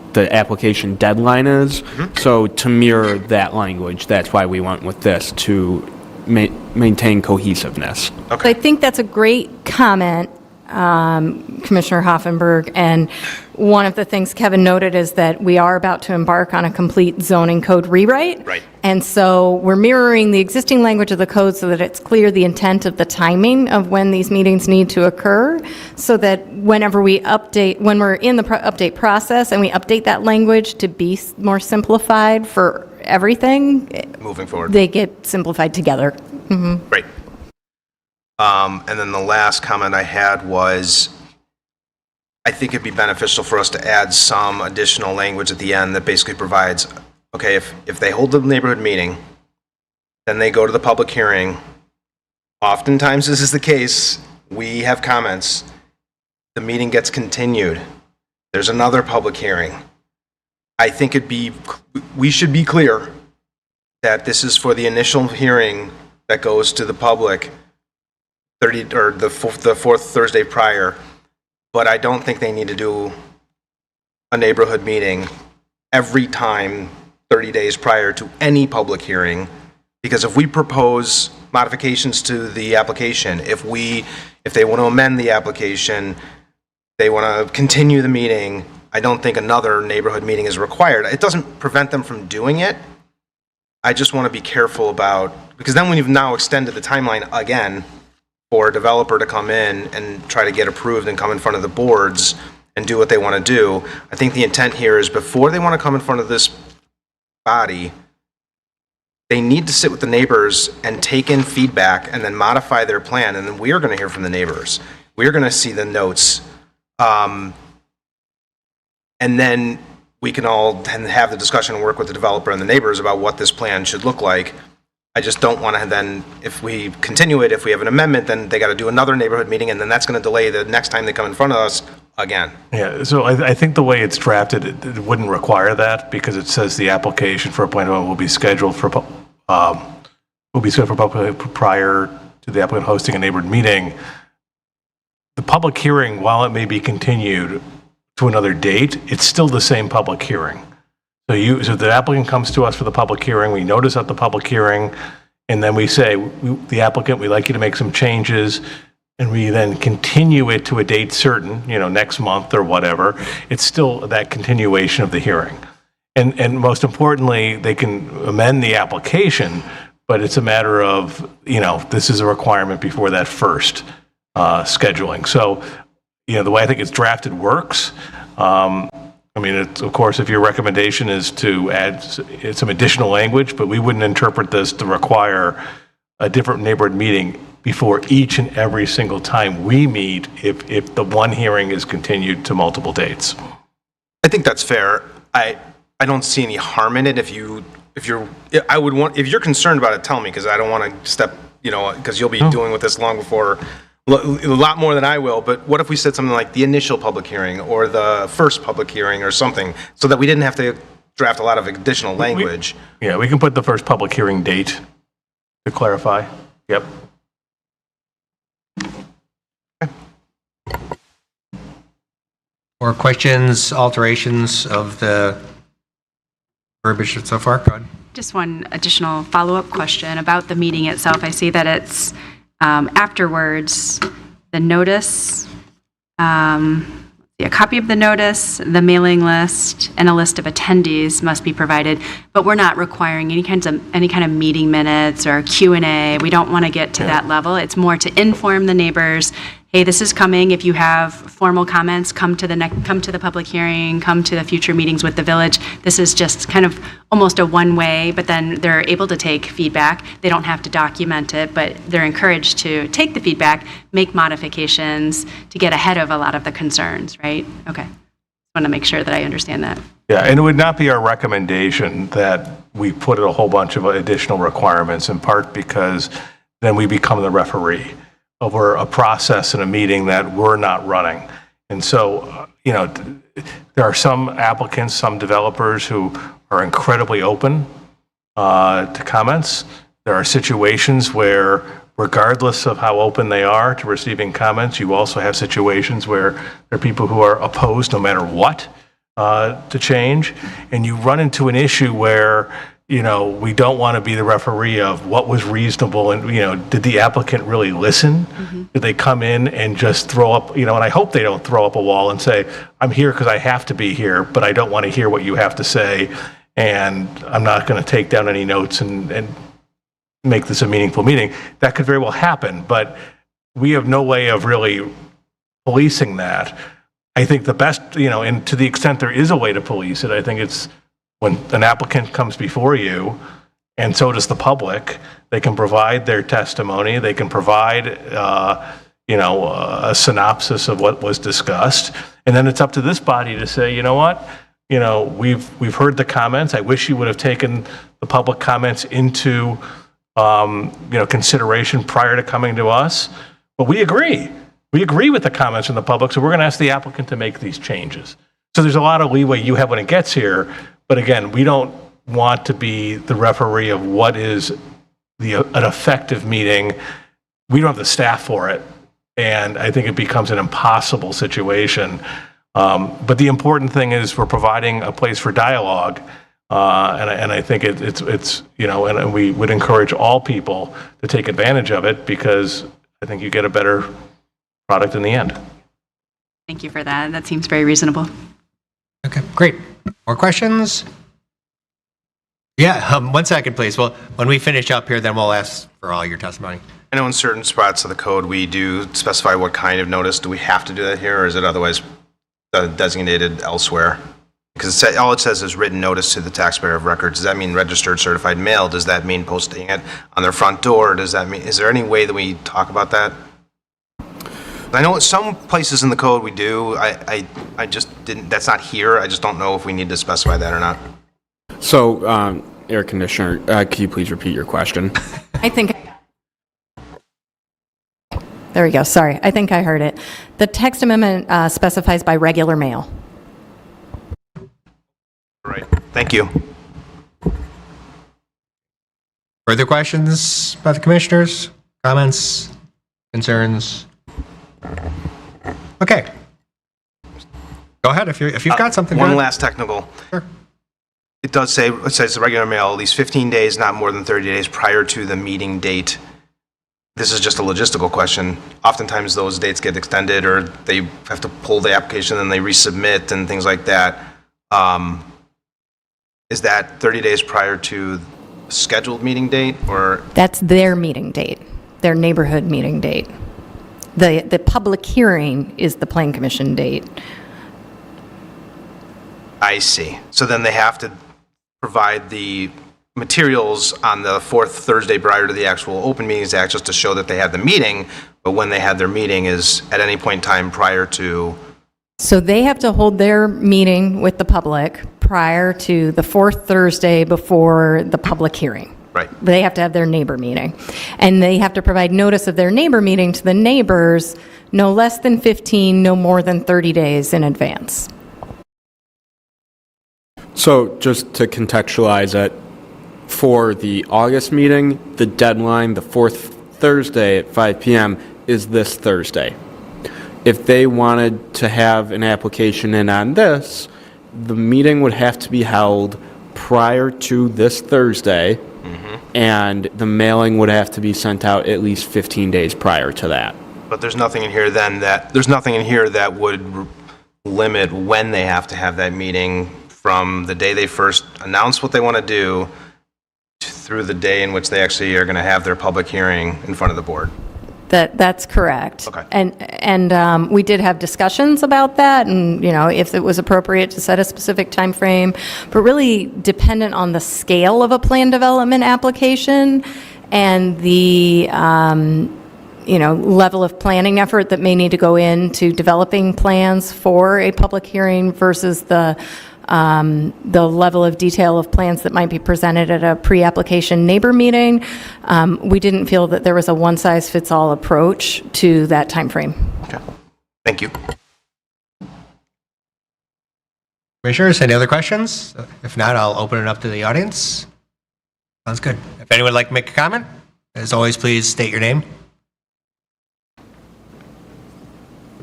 deadline is. Mm-hmm. So to mirror that language, that's why we went with this, to maintain cohesiveness. Okay. I think that's a great comment, Commissioner Hoffenberg, and one of the things Kevin noted is that we are about to embark on a complete zoning code rewrite. Right. And so we're mirroring the existing language of the code so that it's clear the intent of the timing of when these meetings need to occur, so that whenever we update, when we're in the update process and we update that language to be more simplified for everything, Moving forward. they get simplified together. Right. And then the last comment I had was, I think it'd be beneficial for us to add some additional language at the end that basically provides, okay, if they hold the neighborhood meeting, then they go to the public hearing. Oftentimes this is the case. We have comments. The meeting gets continued. There's another public hearing. I think we should be clear that this is for the initial hearing that goes to the public the fourth Thursday prior. But I don't think they need to do a neighborhood meeting every time 30 days prior to any public hearing, because if we propose modifications to the application, if they want to amend the application, they want to continue the meeting, I don't think another neighborhood meeting is required. It doesn't prevent them from doing it. I just want to be careful about, because then we've now extended the timeline again for a developer to come in and try to get approved and come in front of the boards and do what they want to do. I think the intent here is before they want to come in front of this body, they need to sit with the neighbors and take in feedback and then modify their plan. And then we are going to hear from the neighbors. We are going to see the notes. And then we can all then have the discussion and work with the developer and the neighbors about what this plan should look like. I just don't want to then, if we continue it, if we have an amendment, then they got to do another neighborhood meeting, and then that's going to delay the next time they come in front of us again. Yeah, so I think the way it's drafted, it wouldn't require that, because it says the application for appointment will be scheduled for public prior to the applicant hosting a neighborhood meeting. The public hearing, while it may be continued to another date, it's still the same public hearing. So the applicant comes to us for the public hearing, we notice at the public hearing, and then we say, the applicant, we'd like you to make some changes, and we then continue it to a date certain, next month or whatever. It's still that continuation of the hearing. And most importantly, they can amend the application, but it's a matter of, this is a requirement before that first scheduling. So, the way I think it's drafted works. Of course, if your recommendation is to add some additional language, but we wouldn't interpret this to require a different neighborhood meeting before each and every single time we meet if the one hearing is continued to multiple dates. I think that's fair. I don't see any harm in it. If you're concerned about it, tell me, because I don't want to step, because you'll be doing with this long before, a lot more than I will. But what if we said something like the initial public hearing or the first public hearing or something, so that we didn't have to draft a lot of additional language? We can put the first public hearing date to clarify. Yep. Or questions, alterations of the verbiage so far? Go ahead. Just one additional follow-up question about the meeting itself. I see that it's afterwards, the notice, a copy of the notice, the mailing list, and a list of attendees must be provided, but we're not requiring any kind of meeting minutes or Q&A. We don't want to get to that level. It's more to inform the neighbors, hey, this is coming. If you have formal comments, come to the public hearing, come to the future meetings with the village. This is just kind of almost a one-way, but then they're able to take feedback. They don't have to document it, but they're encouraged to take the feedback, make modifications to get ahead of a lot of the concerns, right? Okay. I want to make sure that I understand that. Yeah, and it would not be our recommendation that we put a whole bunch of additional requirements, in part because then we become the referee over a process in a meeting that we're not running. And so, there are some applicants, some developers who are incredibly open to comments. There are situations where, regardless of how open they are to receiving comments, you also have situations where there are people who are opposed no matter what to change. And you run into an issue where we don't want to be the referee of what was reasonable and, did the applicant really listen? Did they come in and just throw up, and I hope they don't throw up a wall and say, I'm here because I have to be here, but I don't want to hear what you have to say, and I'm not going to take down any notes and make this a meaningful meeting. That could very well happen, but we have no way of really policing that. I think the best, and to the extent there is a way to police it, I think it's when an applicant comes before you, and so does the public, they can provide their testimony, they can provide, a synopsis of what was discussed, and then it's up to this body to say, you know what, we've heard the comments. I wish you would have taken the public comments into, consideration prior to coming to us, but we agree. We agree with the comments from the public, so we're going to ask the applicant to make these changes. So there's a lot of leeway you have when it gets here. But again, we don't want to be the referee of what is an effective meeting. We don't have the staff for it. And I think it becomes an impossible situation. But the important thing is we're providing a place for dialogue. And I think it's and we would encourage all people to take advantage of it because I think you get a better product in the end. Thank you for that. That seems very reasonable. Okay, great. More questions? Yeah, 1 second, please. Well, when we finish up here, then we'll ask for all your testimony. I know in certain spots of the code, we do specify what kind of notice. Do we have to do that here, or is it otherwise designated elsewhere? Because all it says is written notice to the taxpayer of record. Does that mean registered certified mail? Does that mean posting it on their front door? Does that mean, is there any way that we talk about that? I know some places in the code we do. I just didn't, that's not here. I just don't know if we need to specify that or not. So, Air Conditioner, could you please repeat your question? I think, there we go, sorry, I think I heard it. The text amendment specifies by regular mail. Right. Thank you. Further questions by the commissioners? Comments? Concerns? Okay. Go ahead if you've got something. One last technical. Sure. It does say, it says the regular mail, at least 15 days, not more than 30 days prior to the meeting date. This is just a logistical question. Oftentimes those dates get extended or they have to pull the application and they resubmit and things like that. Is that 30 days prior to scheduled meeting date or? That's their meeting date, their neighborhood meeting date. The public hearing is the Plan Commission date. I see. So then they have to provide the materials on the fourth Thursday prior to the actual Open Meetings Act just to show that they had the meeting, but when they had their meeting is at any point in time prior to. So they have to hold their meeting with the public prior to the fourth Thursday before the public hearing. Right. They have to have their neighbor meeting. And they have to provide notice of their neighbor meeting to the neighbors no less than 15, no more than 30 days in advance. So just to contextualize it, for the August meeting, the deadline, the fourth Thursday at 5 p.m. is this Thursday. If they wanted to have an application in on this, the meeting would have to be held prior to this Thursday, and the mailing would have to be sent out at least 15 days prior to that. But there's nothing in here then there's nothing in here that would limit when they have to have that meeting from the day they first announce what they want to do through the day in which they actually are going to have their public hearing in front of the board. That's correct. Okay. And we did have discussions about that, and if it was appropriate to set a specific time frame, but really dependent on the scale of a plan development application and the level of planning effort that may need to go into developing plans for a public hearing versus the level of detail of plans that might be presented at a pre-application neighbor meeting. We didn't feel that there was a one-size-fits-all approach to that timeframe. Okay. Thank you. Commissioners, any other questions? If not, I'll open it up to the audience. Sounds good. If anyone would like to make a comment, as always, please state your name.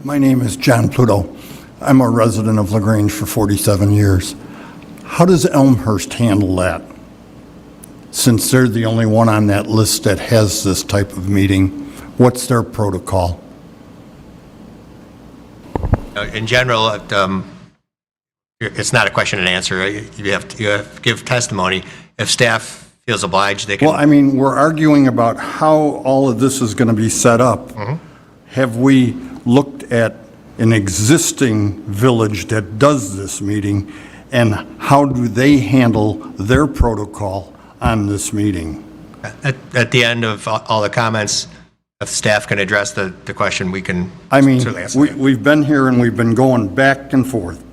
My name is John Pluto. I'm a resident of LaGrange for 47 years. How does Elmhurst handle that? since they're the only one on that list that has this type of meeting, what's their protocol? In general, it's not a question and answer. You have to give testimony. If staff feels obliged, they can. Well, I mean, we're arguing about how all of this is going to be set up. Have we looked at an existing village that does this meeting, and how do they handle their protocol on this meeting? At the end of all the comments, if staff can address the question, we can I mean, certainly answer that. we've been here and we've been going back and forth.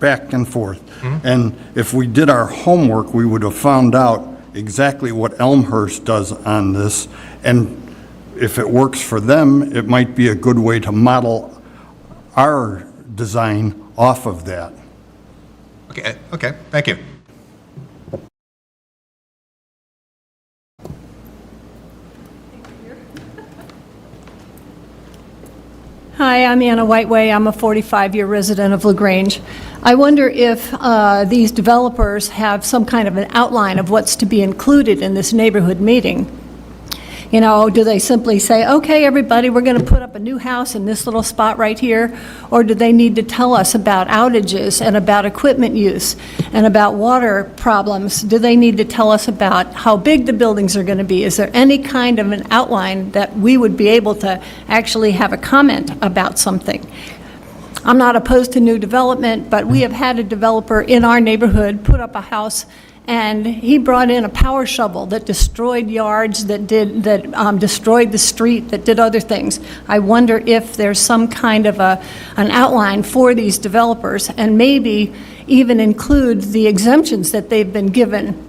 And if we did our homework, we would have found out exactly what Elmhurst does on this. And if it works for them, it might be a good way to model our design off of that. Okay, thank you. Hi, I'm Anna Whiteway. I'm a 45-year resident of LaGrange. I wonder if these developers have some kind of an outline of what's to be included in this neighborhood meeting. You know, do they simply say, okay, everybody, we're going to put up a new house in this little spot right here? Or do they need to tell us about outages and about equipment use and about water problems? Do they need to tell us about how big the buildings are going to be? Is there any kind of an outline that we would be able to actually have a comment about something? I'm not opposed to new development, but we have had a developer in our neighborhood put up a house, and he brought in a power shovel that destroyed yards, that destroyed the street, that did other things. I wonder if there's some kind of an outline for these developers, and maybe even include the exemptions that they've been given,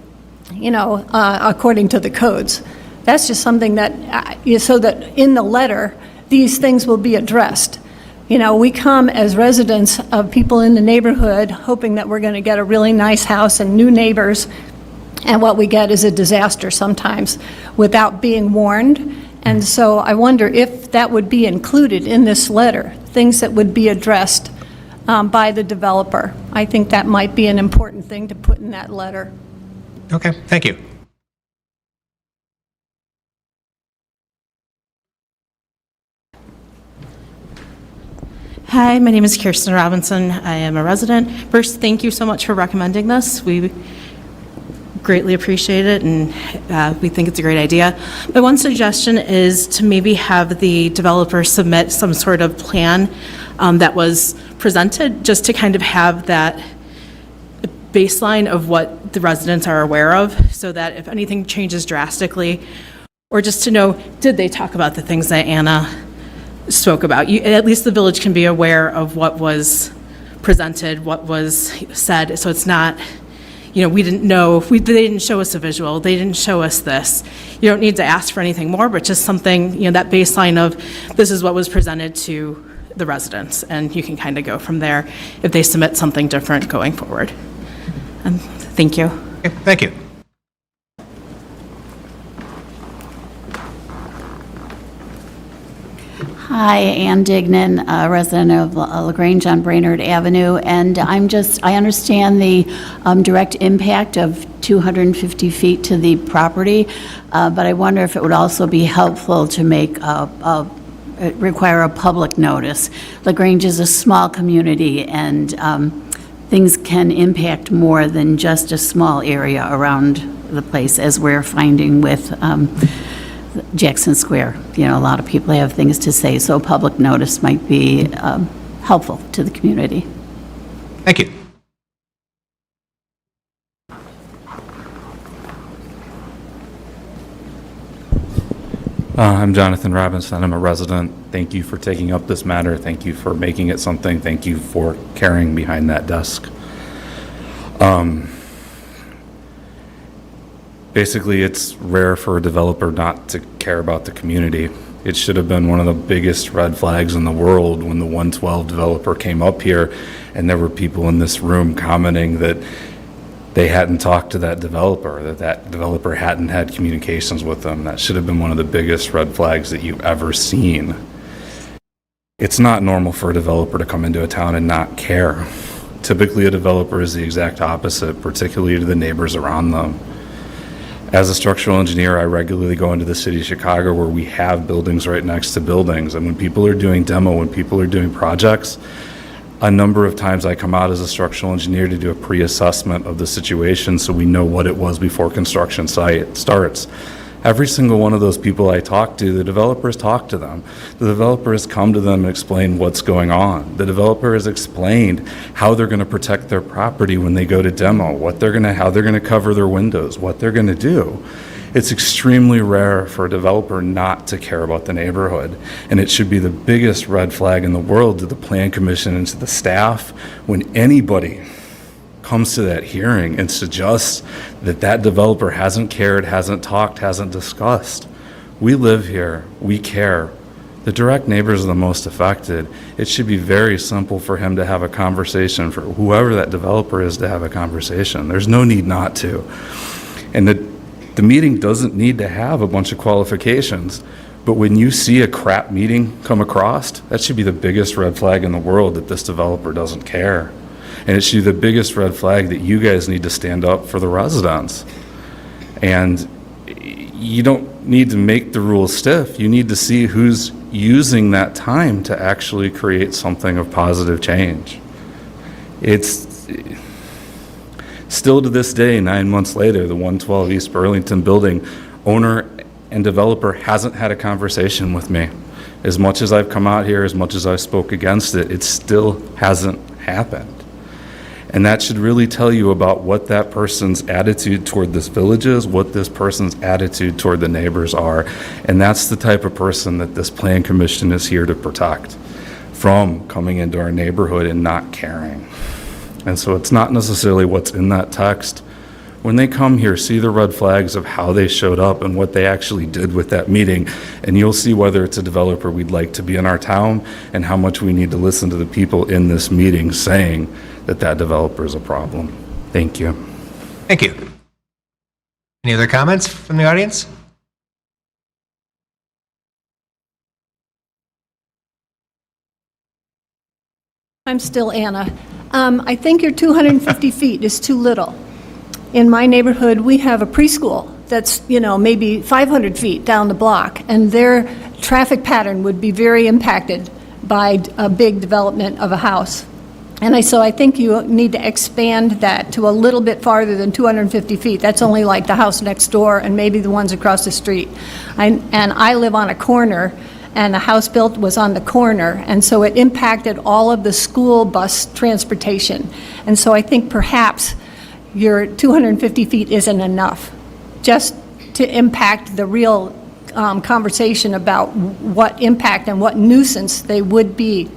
you know, according to the codes. That's just something that, so that in the letter, these things will be addressed. You know, we come as residents of people in the neighborhood hoping that we're going to get a really nice house and new neighbors, and what we get is a disaster sometimes without being warned. And so I wonder if that would be included in this letter, things that would be addressed by the developer. I think that might be an important thing to put in that letter. Okay, thank you. Hi, my name is Kirsten Robinson. I am a resident. First, thank you so much for recommending this. We greatly appreciate it, and we think it's a great idea. My one suggestion is to maybe have the developer submit some sort of plan that was presented, just to kind of have that baseline of what the residents are aware of, so that if anything changes drastically, or just to know, did they talk about the things that Anna spoke about? At least the village can be aware of what was presented, what was said, so it's not, you know, we didn't know, they didn't show us a visual, they didn't show us this. You don't need to ask for anything more, but just something, you know, that baseline of this is what was presented to the residents, and you can kind of go from there if they submit something different going forward. And thank you. Okay, thank you. Hi, Ann Dignan, a resident of LaGrange on Brainerd Avenue, and I understand the direct impact of 250 feet to the property, but I wonder if it would also be helpful to make require a public notice. LaGrange is a small community, and things can impact more than just a small area around the place, as we're finding with Jackson Square. You know, a lot of people have things to say, so public notice might be helpful to the community. Thank you. I'm Jonathan Robinson. I'm a resident. Thank you for taking up this matter. Thank you for making it something. Thank you for carrying behind that desk. Basically, it's rare for a developer not to care about the community. It should have been one of the biggest red flags in the world when the 112 developer came up here and there were people in this room commenting that they hadn't talked to that developer, that developer hadn't had communications with them. That should have been one of the biggest red flags that you've ever seen. It's not normal for a developer to come into a town and not care. Typically, a developer is the exact opposite, particularly to the neighbors around them. As a structural engineer, I regularly go into the city of Chicago where we have buildings right next to buildings. And when people are doing demo, when people are doing projects, a number of times I come out as a structural engineer to do a pre-assessment of the situation so we know what it was before construction site starts. Every single one of those people I talk to, the developers talk to them. The developer has come to them and explained what's going on. The developer has explained how they're going to protect their property when they go to demo, how they're going to cover their windows, what they're going to do. It's extremely rare for a developer not to care about the neighborhood, and it should be the biggest red flag in the world to the Plan Commission and to the staff when anybody comes to that hearing and suggests that that developer hasn't cared, hasn't talked, hasn't discussed. We live here, we care. The direct neighbors are the most affected. It should be very simple for him to have a conversation, for whoever that developer is to have a conversation. There's no need not to. And the meeting doesn't need to have a bunch of qualifications, but when you see a crap meeting come across, that should be the biggest red flag in the world that this developer doesn't care. And it should be the biggest red flag that you guys need to stand up for the residents. And you don't need to make the rules stiff. You need to see who's using that time to actually create something of positive change. It's still to this day, 9 months later, the 112 East Burlington building owner and developer hasn't had a conversation with me. As much as I've come out here, as much as I spoke against it, it still hasn't happened. And that should really tell you about what that person's attitude toward this village is, what this person's attitude toward the neighbors are. And that's the type of person that this Plan Commission is here to protect from coming into our neighborhood and not caring. And so it's not necessarily what's in that text. When they come here, see the red flags of how they showed up and what they actually did with that meeting, and you'll see whether it's a developer we'd like to be in our town and how much we need to listen to the people in this meeting saying that that developer is a problem. Thank you. Thank you. Any other comments from the audience? I'm still Anna. I think your 250 feet is too little. In my neighborhood, we have a preschool that's, maybe 500 feet down the block, and their traffic pattern would be very impacted by a big development of a house. And so I think you need to expand that to a little bit farther than 250 feet. That's only like the house next door and maybe the ones across the street. And I live on a corner, and the house built was on the corner, and so it impacted all of the school bus transportation. And so I think perhaps your 250 feet isn't enough, just to impact the real conversation about what impact and what nuisance they would be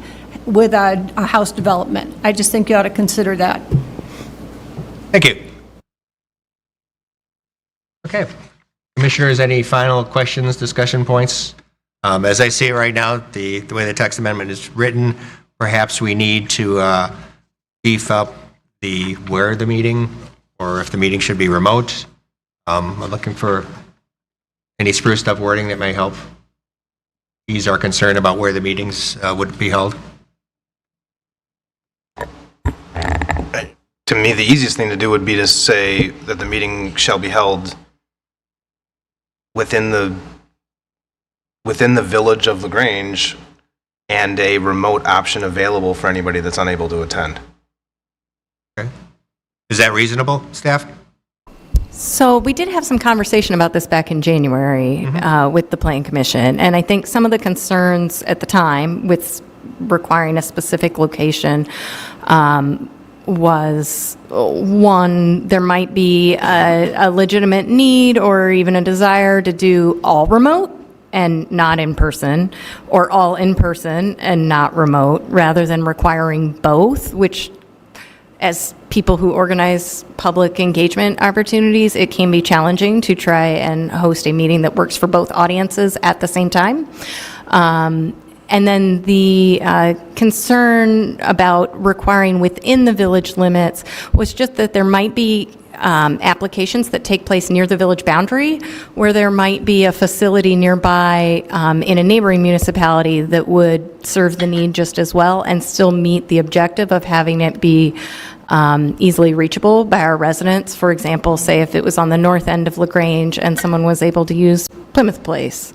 with a house development. I just think you ought to consider that. Thank you. Okay. Commissioners, any final questions, discussion points? As I see it right now, the way the text amendment is written, perhaps we need to beef up where the meeting, or if the meeting should be remote. I'm looking for any spruced up wording that may help ease our concern about where the meetings would be held. To me, the easiest thing to do would be to say that the meeting shall be held within the village of Grange, and a remote option available for anybody that's unable to attend. Okay. Is that reasonable, staff? So we did have some conversation about this back in January with the Plan Commission, and I think some of the concerns at the time with requiring a specific location was, one, there might be a legitimate need or even a desire to do all remote and not in person, or all in person and not remote, rather than requiring both, which, as people who organize public engagement opportunities, it can be challenging to try and host a meeting that works for both audiences at the same time. And then the concern about requiring within the village limits was just that there might be applications that take place near the village boundary, where there might be a facility nearby in a neighboring municipality that would serve the need just as well and still meet the objective of having it be easily reachable by our residents. For example, say if it was on the north end of LaGrange and someone was able to use Plymouth Place,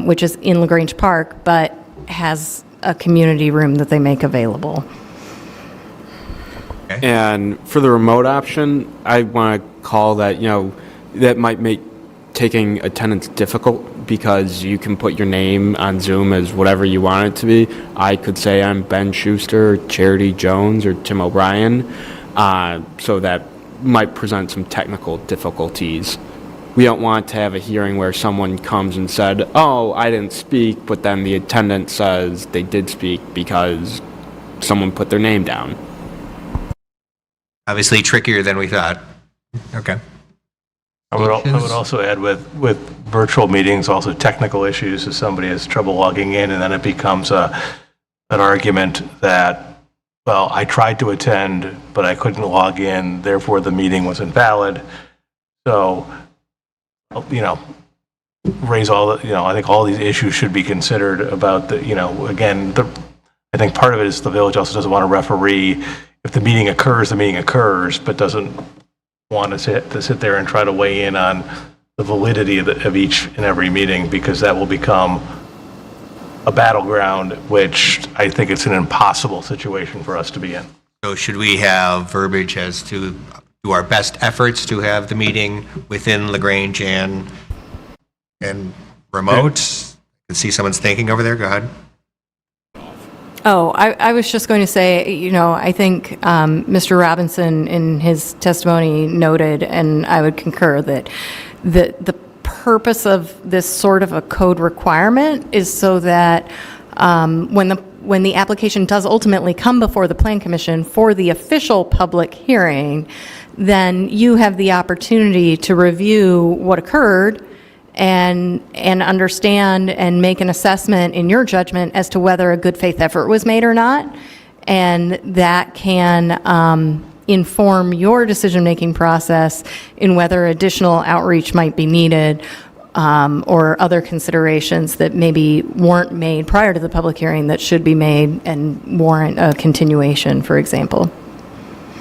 which is in LaGrange Park, but has a community room that they make available. And for the remote option, I want to call that, that might make taking attendance difficult because you can put your name on Zoom as whatever you want it to be. I could say I'm Ben Schuster, Charity Jones, or Tim O'Brien, so that might present some technical difficulties. We don't want to have a hearing where someone comes and said, oh, I didn't speak, but then the attendant says they did speak because someone put their name down. Obviously trickier than we thought. Okay. I would also add with virtual meetings, also technical issues. If somebody has trouble logging in, and then it becomes an argument that, well, I tried to attend, but I couldn't log in, therefore the meeting was invalid. So, raise all the, I think all these issues should be considered about the, again, I think part of it is the village also doesn't want to referee. If the meeting occurs, but doesn't want to sit there and try to weigh in on the validity of each and every meeting, because that will become a battleground, which I think it's an impossible situation for us to be in. So should we have verbiage as to do our best efforts to have the meeting within LaGrange and remote? I can see someone's thinking over there. Go ahead. Oh, I was just going to say, I think Mr. Robinson in his testimony noted, and I would concur, that the purpose of this sort of a code requirement is so that when the application does ultimately come before the Plan Commission for the official public hearing, then you have the opportunity to review what occurred and understand and make an assessment in your judgment as to whether a good faith effort was made or not. And that can inform your decision-making process in whether additional outreach might be needed, or other considerations that maybe weren't made prior to the public hearing that should be made and warrant a continuation, for example.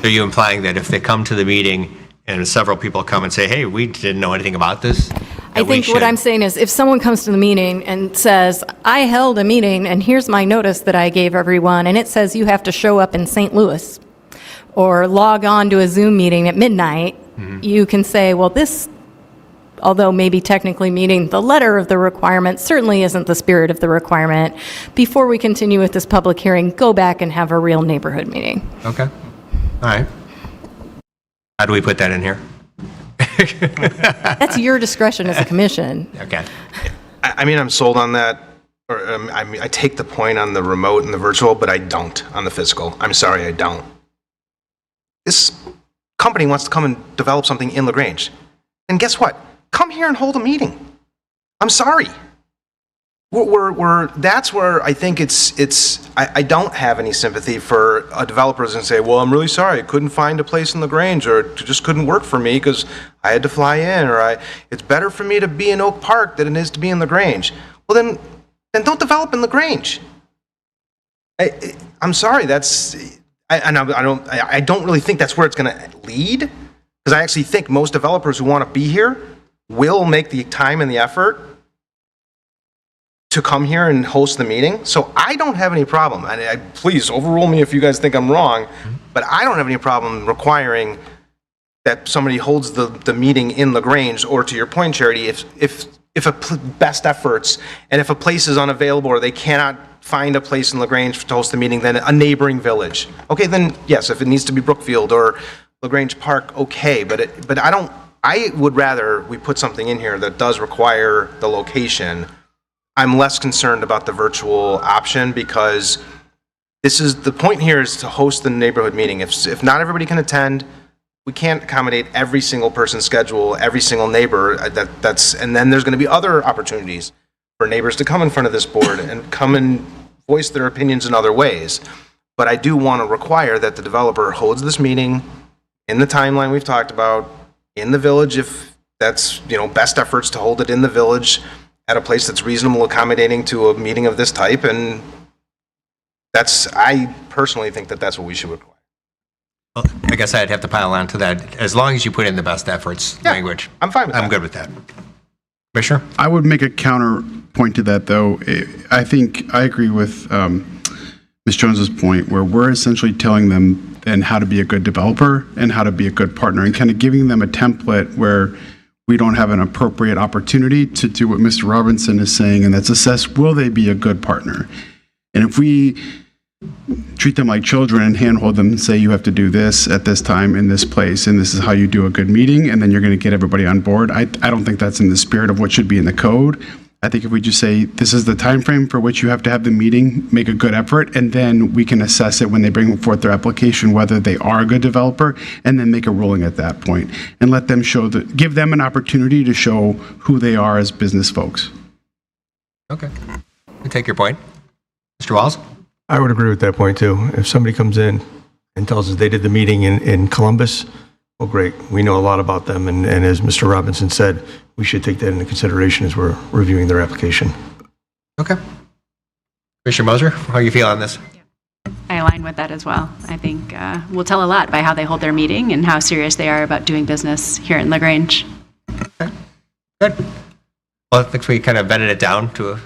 Are you implying that if they come to the meeting and several people come and say, hey, we didn't know anything about this? I think what I'm saying is if someone comes to the meeting and says, I held a meeting and here's my notice that I gave everyone, and it says you have to show up in St. Louis or log on to a Zoom meeting at midnight, you can say, well, this, although maybe technically meeting the letter of the requirement, certainly isn't the spirit of the requirement. Before we continue with this public hearing, go back and have a real neighborhood meeting. Okay. All right. How do we put that in here? That's your discretion as a commission. Okay. I mean, I'm sold on that. Or I take the point on the remote and the virtual, but I don't on the physical. I'm sorry, I don't. This company wants to come and develop something in LaGrange. And guess what? Come here and hold a meeting. I'm sorry. That's where I think I don't have any sympathy for developers and say, well, I'm really sorry, I couldn't find a place in LaGrange, or it just couldn't work for me because I had to fly in, or it's better for me to be in Oak Park than it is to be in LaGrange. Well, then don't develop in LaGrange. I'm sorry, I don't really think that's where it's going to lead, because I actually think most developers who want to be here will make the time and the effort to come here and host the meeting. So I don't have any problem, and please overrule me if you guys think I'm wrong, but I don't have any problem requiring that somebody holds the meeting in LaGrange, or to your point, Charity, if a best efforts, and if a place is unavailable or they cannot find a place in LaGrange to host the meeting, then a neighboring village. Okay, then yes, if it needs to be Brookfield or LaGrange Park, okay, but I would rather we put something in here that does require the location. I'm less concerned about the virtual option, because the point here is to host the neighborhood meeting. If not everybody can attend, we can't accommodate every single person's schedule, every single neighbor. And then there's going to be other opportunities for neighbors to come in front of this board and come and voice their opinions in other ways. But I do want to require that the developer holds this meeting in the timeline we've talked about, in the village, if that's, best efforts to hold it in the village at a place that's reasonable, accommodating to a meeting of this type. And I personally think that that's what we should require. I guess I'd have to pile on to that, as long as you put in the best efforts language. I'm fine with that. I'm good with that. Commissioner? I would make a counterpoint to that, though. I think I agree with Ms. Jones's point, where we're essentially telling them then how to be a good developer and how to be a good partner, and kind of giving them a template where we don't have an appropriate opportunity to do what Mr. Robinson is saying, and that's assess, will they be a good partner? And if we treat them like children and handhold them and say, you have to do this at this time in this place, and this is how you do a good meeting, and then you're going to get everybody on board. I don't think that's in the spirit of what should be in the code. I think if we just say, this is the time frame for which you have to have the meeting, make a good effort, and then we can assess it when they bring forth their application, whether they are a good developer, and then make a ruling at that point, and let them show give them an opportunity to show who they are as business folks. Okay. I take your point. Mr. Walls? I would agree with that point, too. If somebody comes in and tells us they did the meeting in Columbus, well, great. We know a lot about them, and as Mr. Robinson said, we should take that into consideration as we're reviewing their application. Okay. Commissioner Moser, how you feel on this? I align with that as well. I think we'll tell a lot by how they hold their meeting and how serious they are about doing business here in LaGrange. Okay. Good. Well, I think we kind of vetted it down to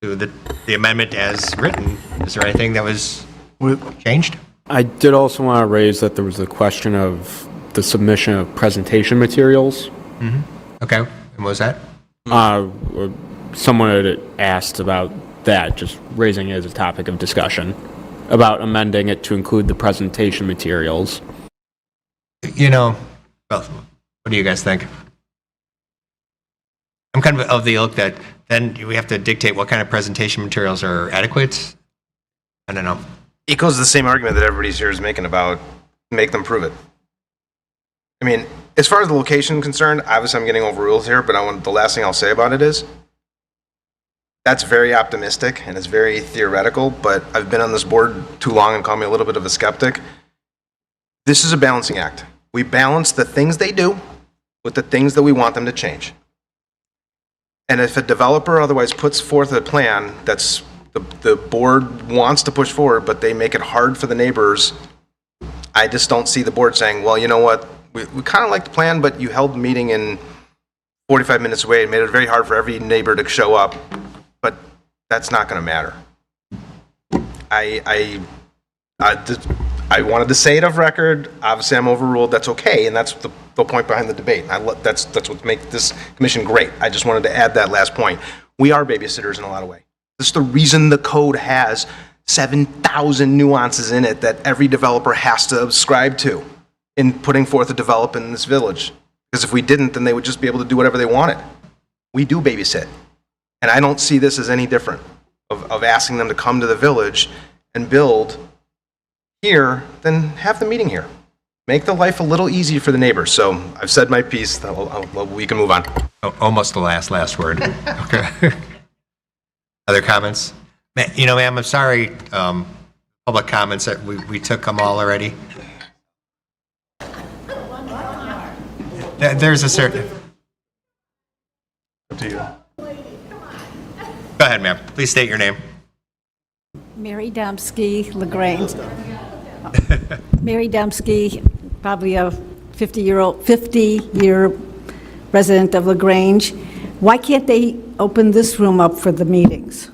the amendment as written. Is there anything that was changed? I did also want to raise that there was a question of the submission of presentation materials. Mm-hmm. Okay. And what was that? Someone had asked about that, just raising it as a topic of discussion, about amending it to include the presentation materials. Well, what do you guys think? I'm kind of the ilk that then we have to dictate what kind of presentation materials are adequate. I don't know. It goes to the same argument that everybody's here is making about make them prove it. I mean, as far as the location is concerned, obviously I'm getting overruled here, but the last thing I'll say about it is that's very optimistic and it's very theoretical, but I've been on this board too long and call me a little bit of a skeptic. This is a balancing act. We balance the things they do with the things that we want them to change. And if a developer otherwise puts forth a plan that's the board wants to push forward, but they make it hard for the neighbors, I just don't see the board saying, well, you know what, we kind of like the plan, but you held the meeting in 45 minutes away and made it very hard for every neighbor to show up, but that's not going to matter. I wanted to say it off record. Obviously, I'm overruled. That's okay, and that's the point behind the debate. That's what makes this commission great. I just wanted to add that last point. We are babysitters in a lot of ways. This is the reason the code has 7,000 nuances in it that every developer has to subscribe to in putting forth a development in this village. Because if we didn't, then they would just be able to do whatever they wanted. We do babysit. And I don't see this as any different of asking them to come to the village and build here, then have the meeting here. Make the life a little easier for the neighbors. So I've said my piece. We can move on. Almost the last word. Okay. Other comments? Ma'am, I'm sorry. Public comments, that we took them all already. There's a certain... Up to you. Go ahead, ma'am. Please state your name. Mary Domsky, LaGrange. Mary Domsky, probably a 50-year resident of LaGrange. Why can't they open this room up for the meetings?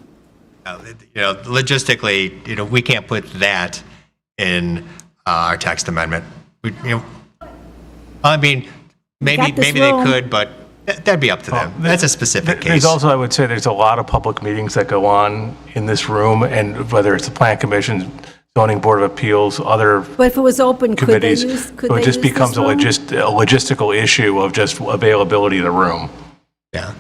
Logistically, we can't put that in our text amendment. I mean, maybe they could, but that'd be up to them. That's a specific case. There's also, I would say, there's a lot of public meetings that go on in this room, and whether it's the Plan Commission, Zoning Board of Appeals, other But if it was open, committees, could it just becomes a logistical issue of just availability of the room. Yeah.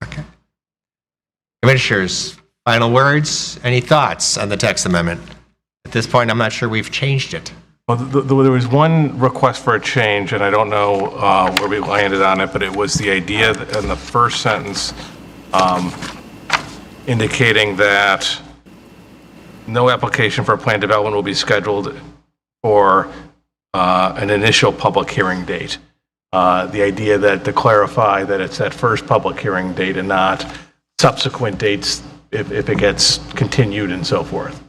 Okay. Commissioners, final words, any thoughts on the text amendment? At this point, I'm not sure we've changed it. Well, there was one request for a change, and I don't know where we landed on it, but it was the idea that in the first sentence indicating that no application for plan development will be scheduled for an initial public hearing date. The idea that to clarify that it's that first public hearing date and not subsequent dates if it gets continued and so forth.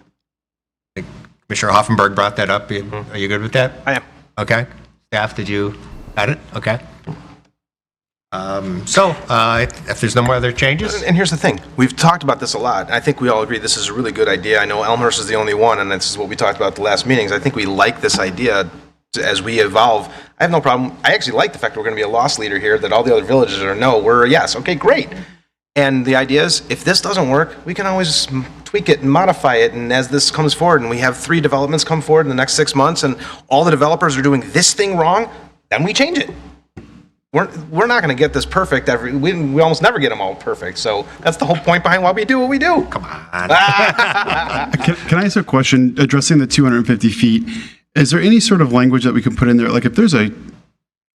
Commissioner Hoffenberg brought that up. Are you good with that? I am. Okay. Staff, did you got it? Okay. If there's no more other changes? And here's the thing, we've talked about this a lot. I think we all agree this is a really good idea. I know Elmhurst is the only one, and this is what we talked about at the last meetings. I think we like this idea as we evolve. I have no problem. I actually like the fact we're going to be a loss leader here, that all the other villages are no, we're a yes. Okay, great. And the idea is, if this doesn't work, we can always tweak it and modify it. And as this comes forward, and we have 3 developments come forward in the next 6 months, and all the developers are doing this thing wrong, then we change it. We're not going to get this perfect. We almost never get them all perfect. So that's the whole point behind why we do what we do. Come on. Can I ask a question addressing the 250 feet? Is there any sort of language that we can put in there? Like if there's a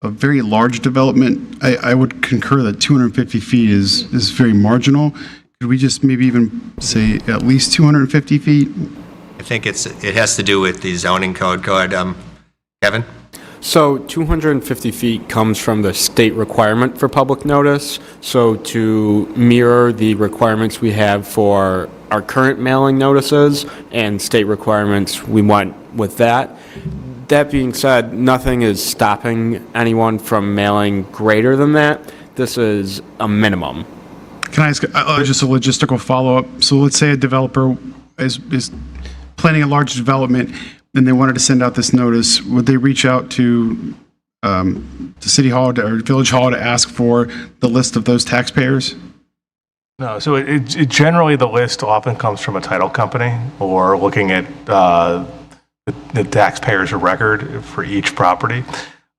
very large development, I would concur that 250 feet is very marginal. Could we just maybe even say at least 250 feet? I think it has to do with the zoning code. Go ahead, Kevin. So 250 feet comes from the state requirement for public notice. So to mirror the requirements we have for our current mailing notices and state requirements, we went with that. That being said, nothing is stopping anyone from mailing greater than that. This is a minimum. Can I ask just a logistical follow-up? So let's say a developer is planning a large development and they wanted to send out this notice. Would they reach out to City Hall or Village Hall to ask for the list of those taxpayers? No, so it generally the list often comes from a title company or looking at the taxpayers' record for each property.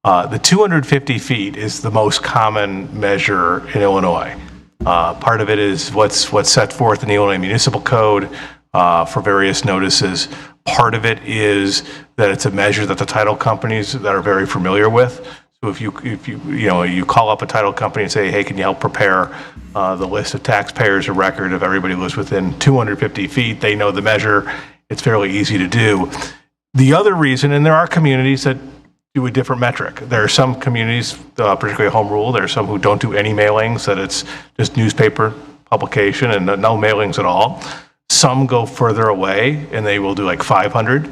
The 250 feet is the most common measure in Illinois. Part of it is what's set forth in the Illinois Municipal Code for various notices. Part of it is that it's a measure that the title companies that are very familiar with. So if you call up a title company and say, hey, can you help prepare the list of taxpayers, a record of everybody who lives within 250 feet, they know the measure. It's fairly easy to do. The other reason, and there are communities that do a different metric. There are some communities, particularly home rule, there are some who don't do any mailings, that it's just newspaper publication and no mailings at all. Some go further away and they will do like 500.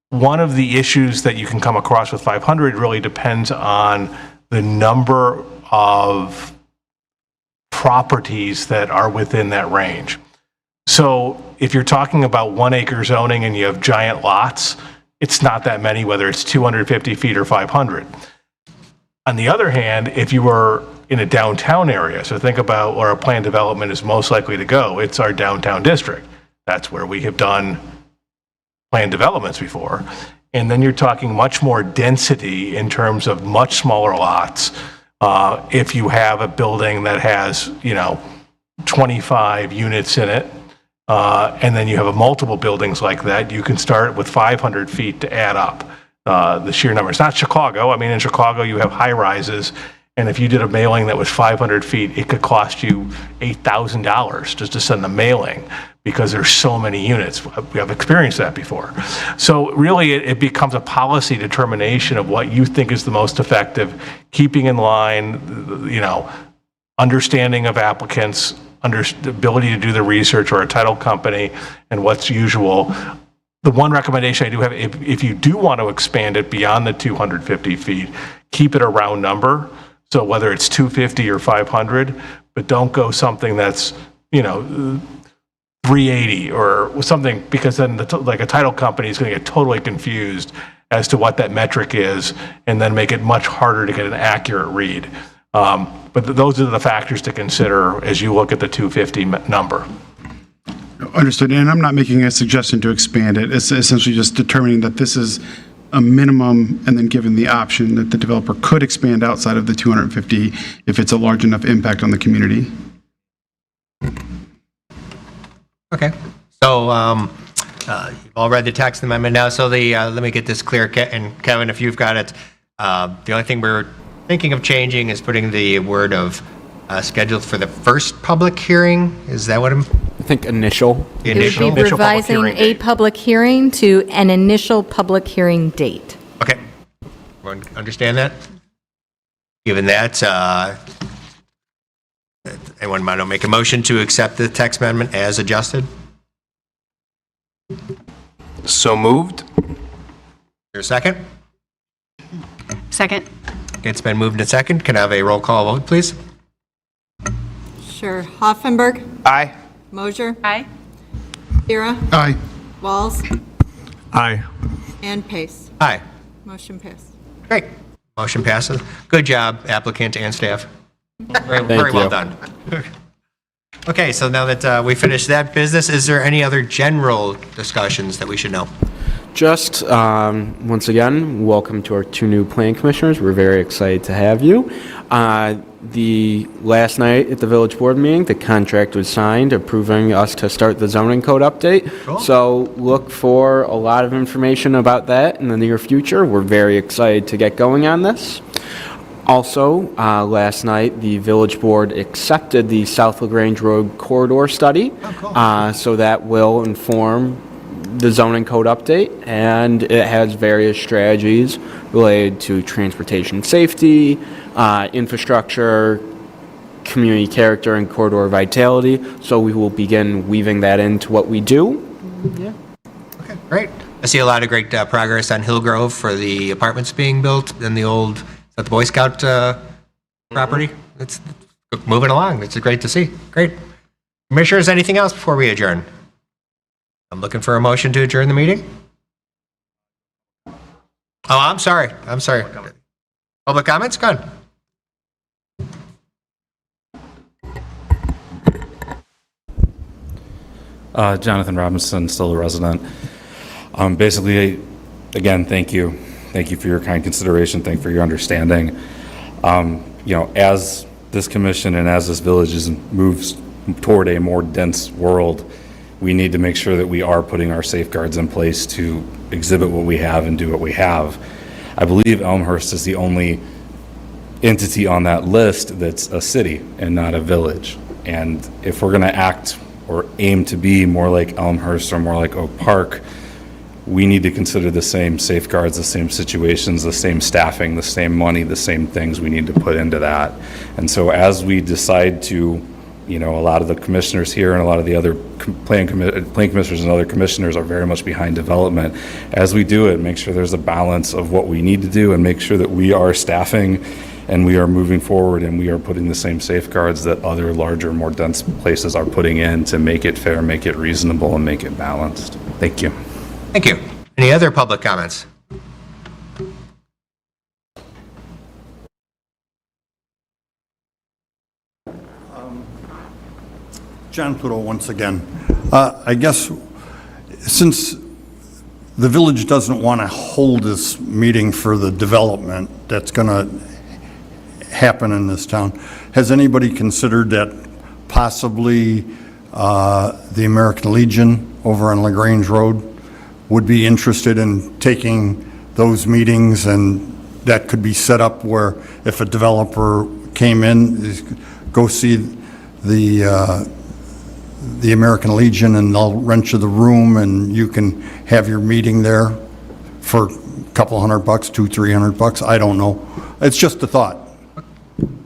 One of the issues that you can come across with 500 really depends on the number of properties that are within that range. So if you're talking about 1 acre zoning and you have giant lots, it's not that many, whether it's 250 feet or 500. On the other hand, if you were in a downtown area, so think about where a planned development is most likely to go, it's our downtown district. That's where we have done planned developments before. And then you're talking much more density in terms of much smaller lots. If you have a building that has, 25 units in it, and then you have multiple buildings like that, you can start with 500 feet to add up the sheer number. It's not Chicago. I mean, in Chicago, you have high rises. And if you did a mailing that was 500 feet, it could cost you $8,000 just to send the mailing because there's so many units. We have experienced that before. So really, it becomes a policy determination of what you think is the most effective, keeping in line, understanding of applicants, the ability to do the research or a title company and what's usual. The one recommendation I do have, if you do want to expand it beyond the 250 feet, keep it a round number. So whether it's 250 or 500, but don't go something that's, 380 or something, because then like a title company is going to get totally confused as to what that metric is and then make it much harder to get an accurate read. But those are the factors to consider as you look at the 250 number. Understood. And I'm not making a suggestion to expand it. It's essentially just determining that this is a minimum and then given the option that the developer could expand outside of the 250 if it's a large enough impact on the community. Okay. So you've all read the text amendment now. So let me get this clear. And Kevin, if you've got it, the only thing we're thinking of changing is putting the word of scheduled for the first public hearing. Is that what I think initial? It would be revising a public hearing to an initial public hearing date. Okay. Everyone understand that? Given that, anyone might make a motion to accept the text amendment as adjusted? So moved. There a second? Second. It's been moved and second. Can I have a roll call vote, please? Sure. Hoffenberg. Aye. Mosier. Aye. Sierra. Aye. Walls. Aye. And Pace. Aye. Motion passed. Great. Motion passes. Good job, applicant and staff. Very well you. done. Okay, so now that we finished that business, is there any other general discussions that we should know? Just, once again, welcome to our 2 new plan commissioners. We're very excited to have you. The last night at the village board meeting, the contract was signed approving us to start the zoning code update. Cool. So look for a lot of information about that in the near future. We're very excited to get going on this. Also, last night, the village board accepted the South LaGrange Road corridor study. So that will inform the zoning code update, and it has various strategies related to transportation safety, infrastructure, community character, and corridor vitality. So we will begin weaving that into what we do. Okay, great. I see a lot of great progress on Hillgrove for the apartments being built in the old, is that the Boy Scout property? It's moving along. It's great to see. Great. Commissioners, anything else before we adjourn? I'm looking for a motion to adjourn the meeting. Oh, I'm sorry. Public comments? Go ahead. Jonathan Robinson, still a resident. Basically, again, thank you. Thank you for your kind consideration. Thank you for your understanding. As this commission and as this village moves toward a more dense world, we need to make sure that we are putting our safeguards in place to exhibit what we have and do what we have. I believe Elmhurst is the only entity on that list that's a city and not a village. And if we're going to act or aim to be more like Elmhurst or more like Oak Park, we need to consider the same safeguards, the same situations, the same staffing, the same money, the same things we need to put into that. And so as we decide to, a lot of the commissioners here and a lot of the other plan commissioners and other commissioners are very much behind development. As we do it, make sure there's a balance of what we need to do and make sure that we are staffing and we are moving forward and we are putting the same safeguards that other larger, more dense places are putting in to make it fair, make it reasonable, and make it balanced. Thank you. Thank you. Any other public comments? John Pluto once again. I guess since the village doesn't want to hold this meeting for the development that's going to happen in this town, has anybody considered that possibly the American Legion over on LaGrange Road would be interested in taking those meetings, and that could be set up where if a developer came in, go see the American Legion and they'll rent you the room and you can have your meeting there for a couple $100, $200-300. I don't know. It's just a thought.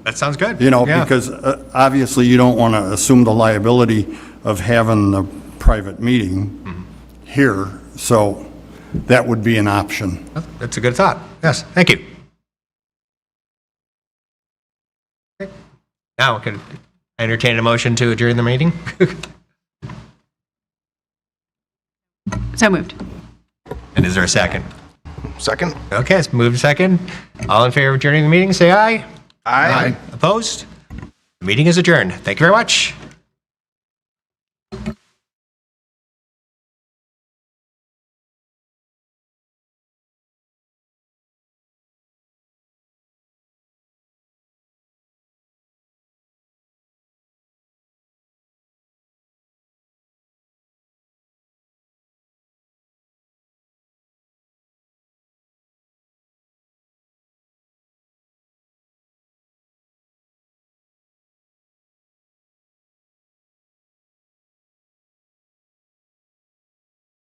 That sounds good. Yeah. Because obviously you don't want to assume the liability of having the private meeting here. So that would be an option. That's a good thought. Yes, thank you. Okay. Now, can I entertain a motion to adjourn the meeting? So moved. And is there a second? Second. Okay, it's moved second. All in favor of adjourning the meeting, say aye. Aye. Opposed? The meeting is adjourned. Thank you very much.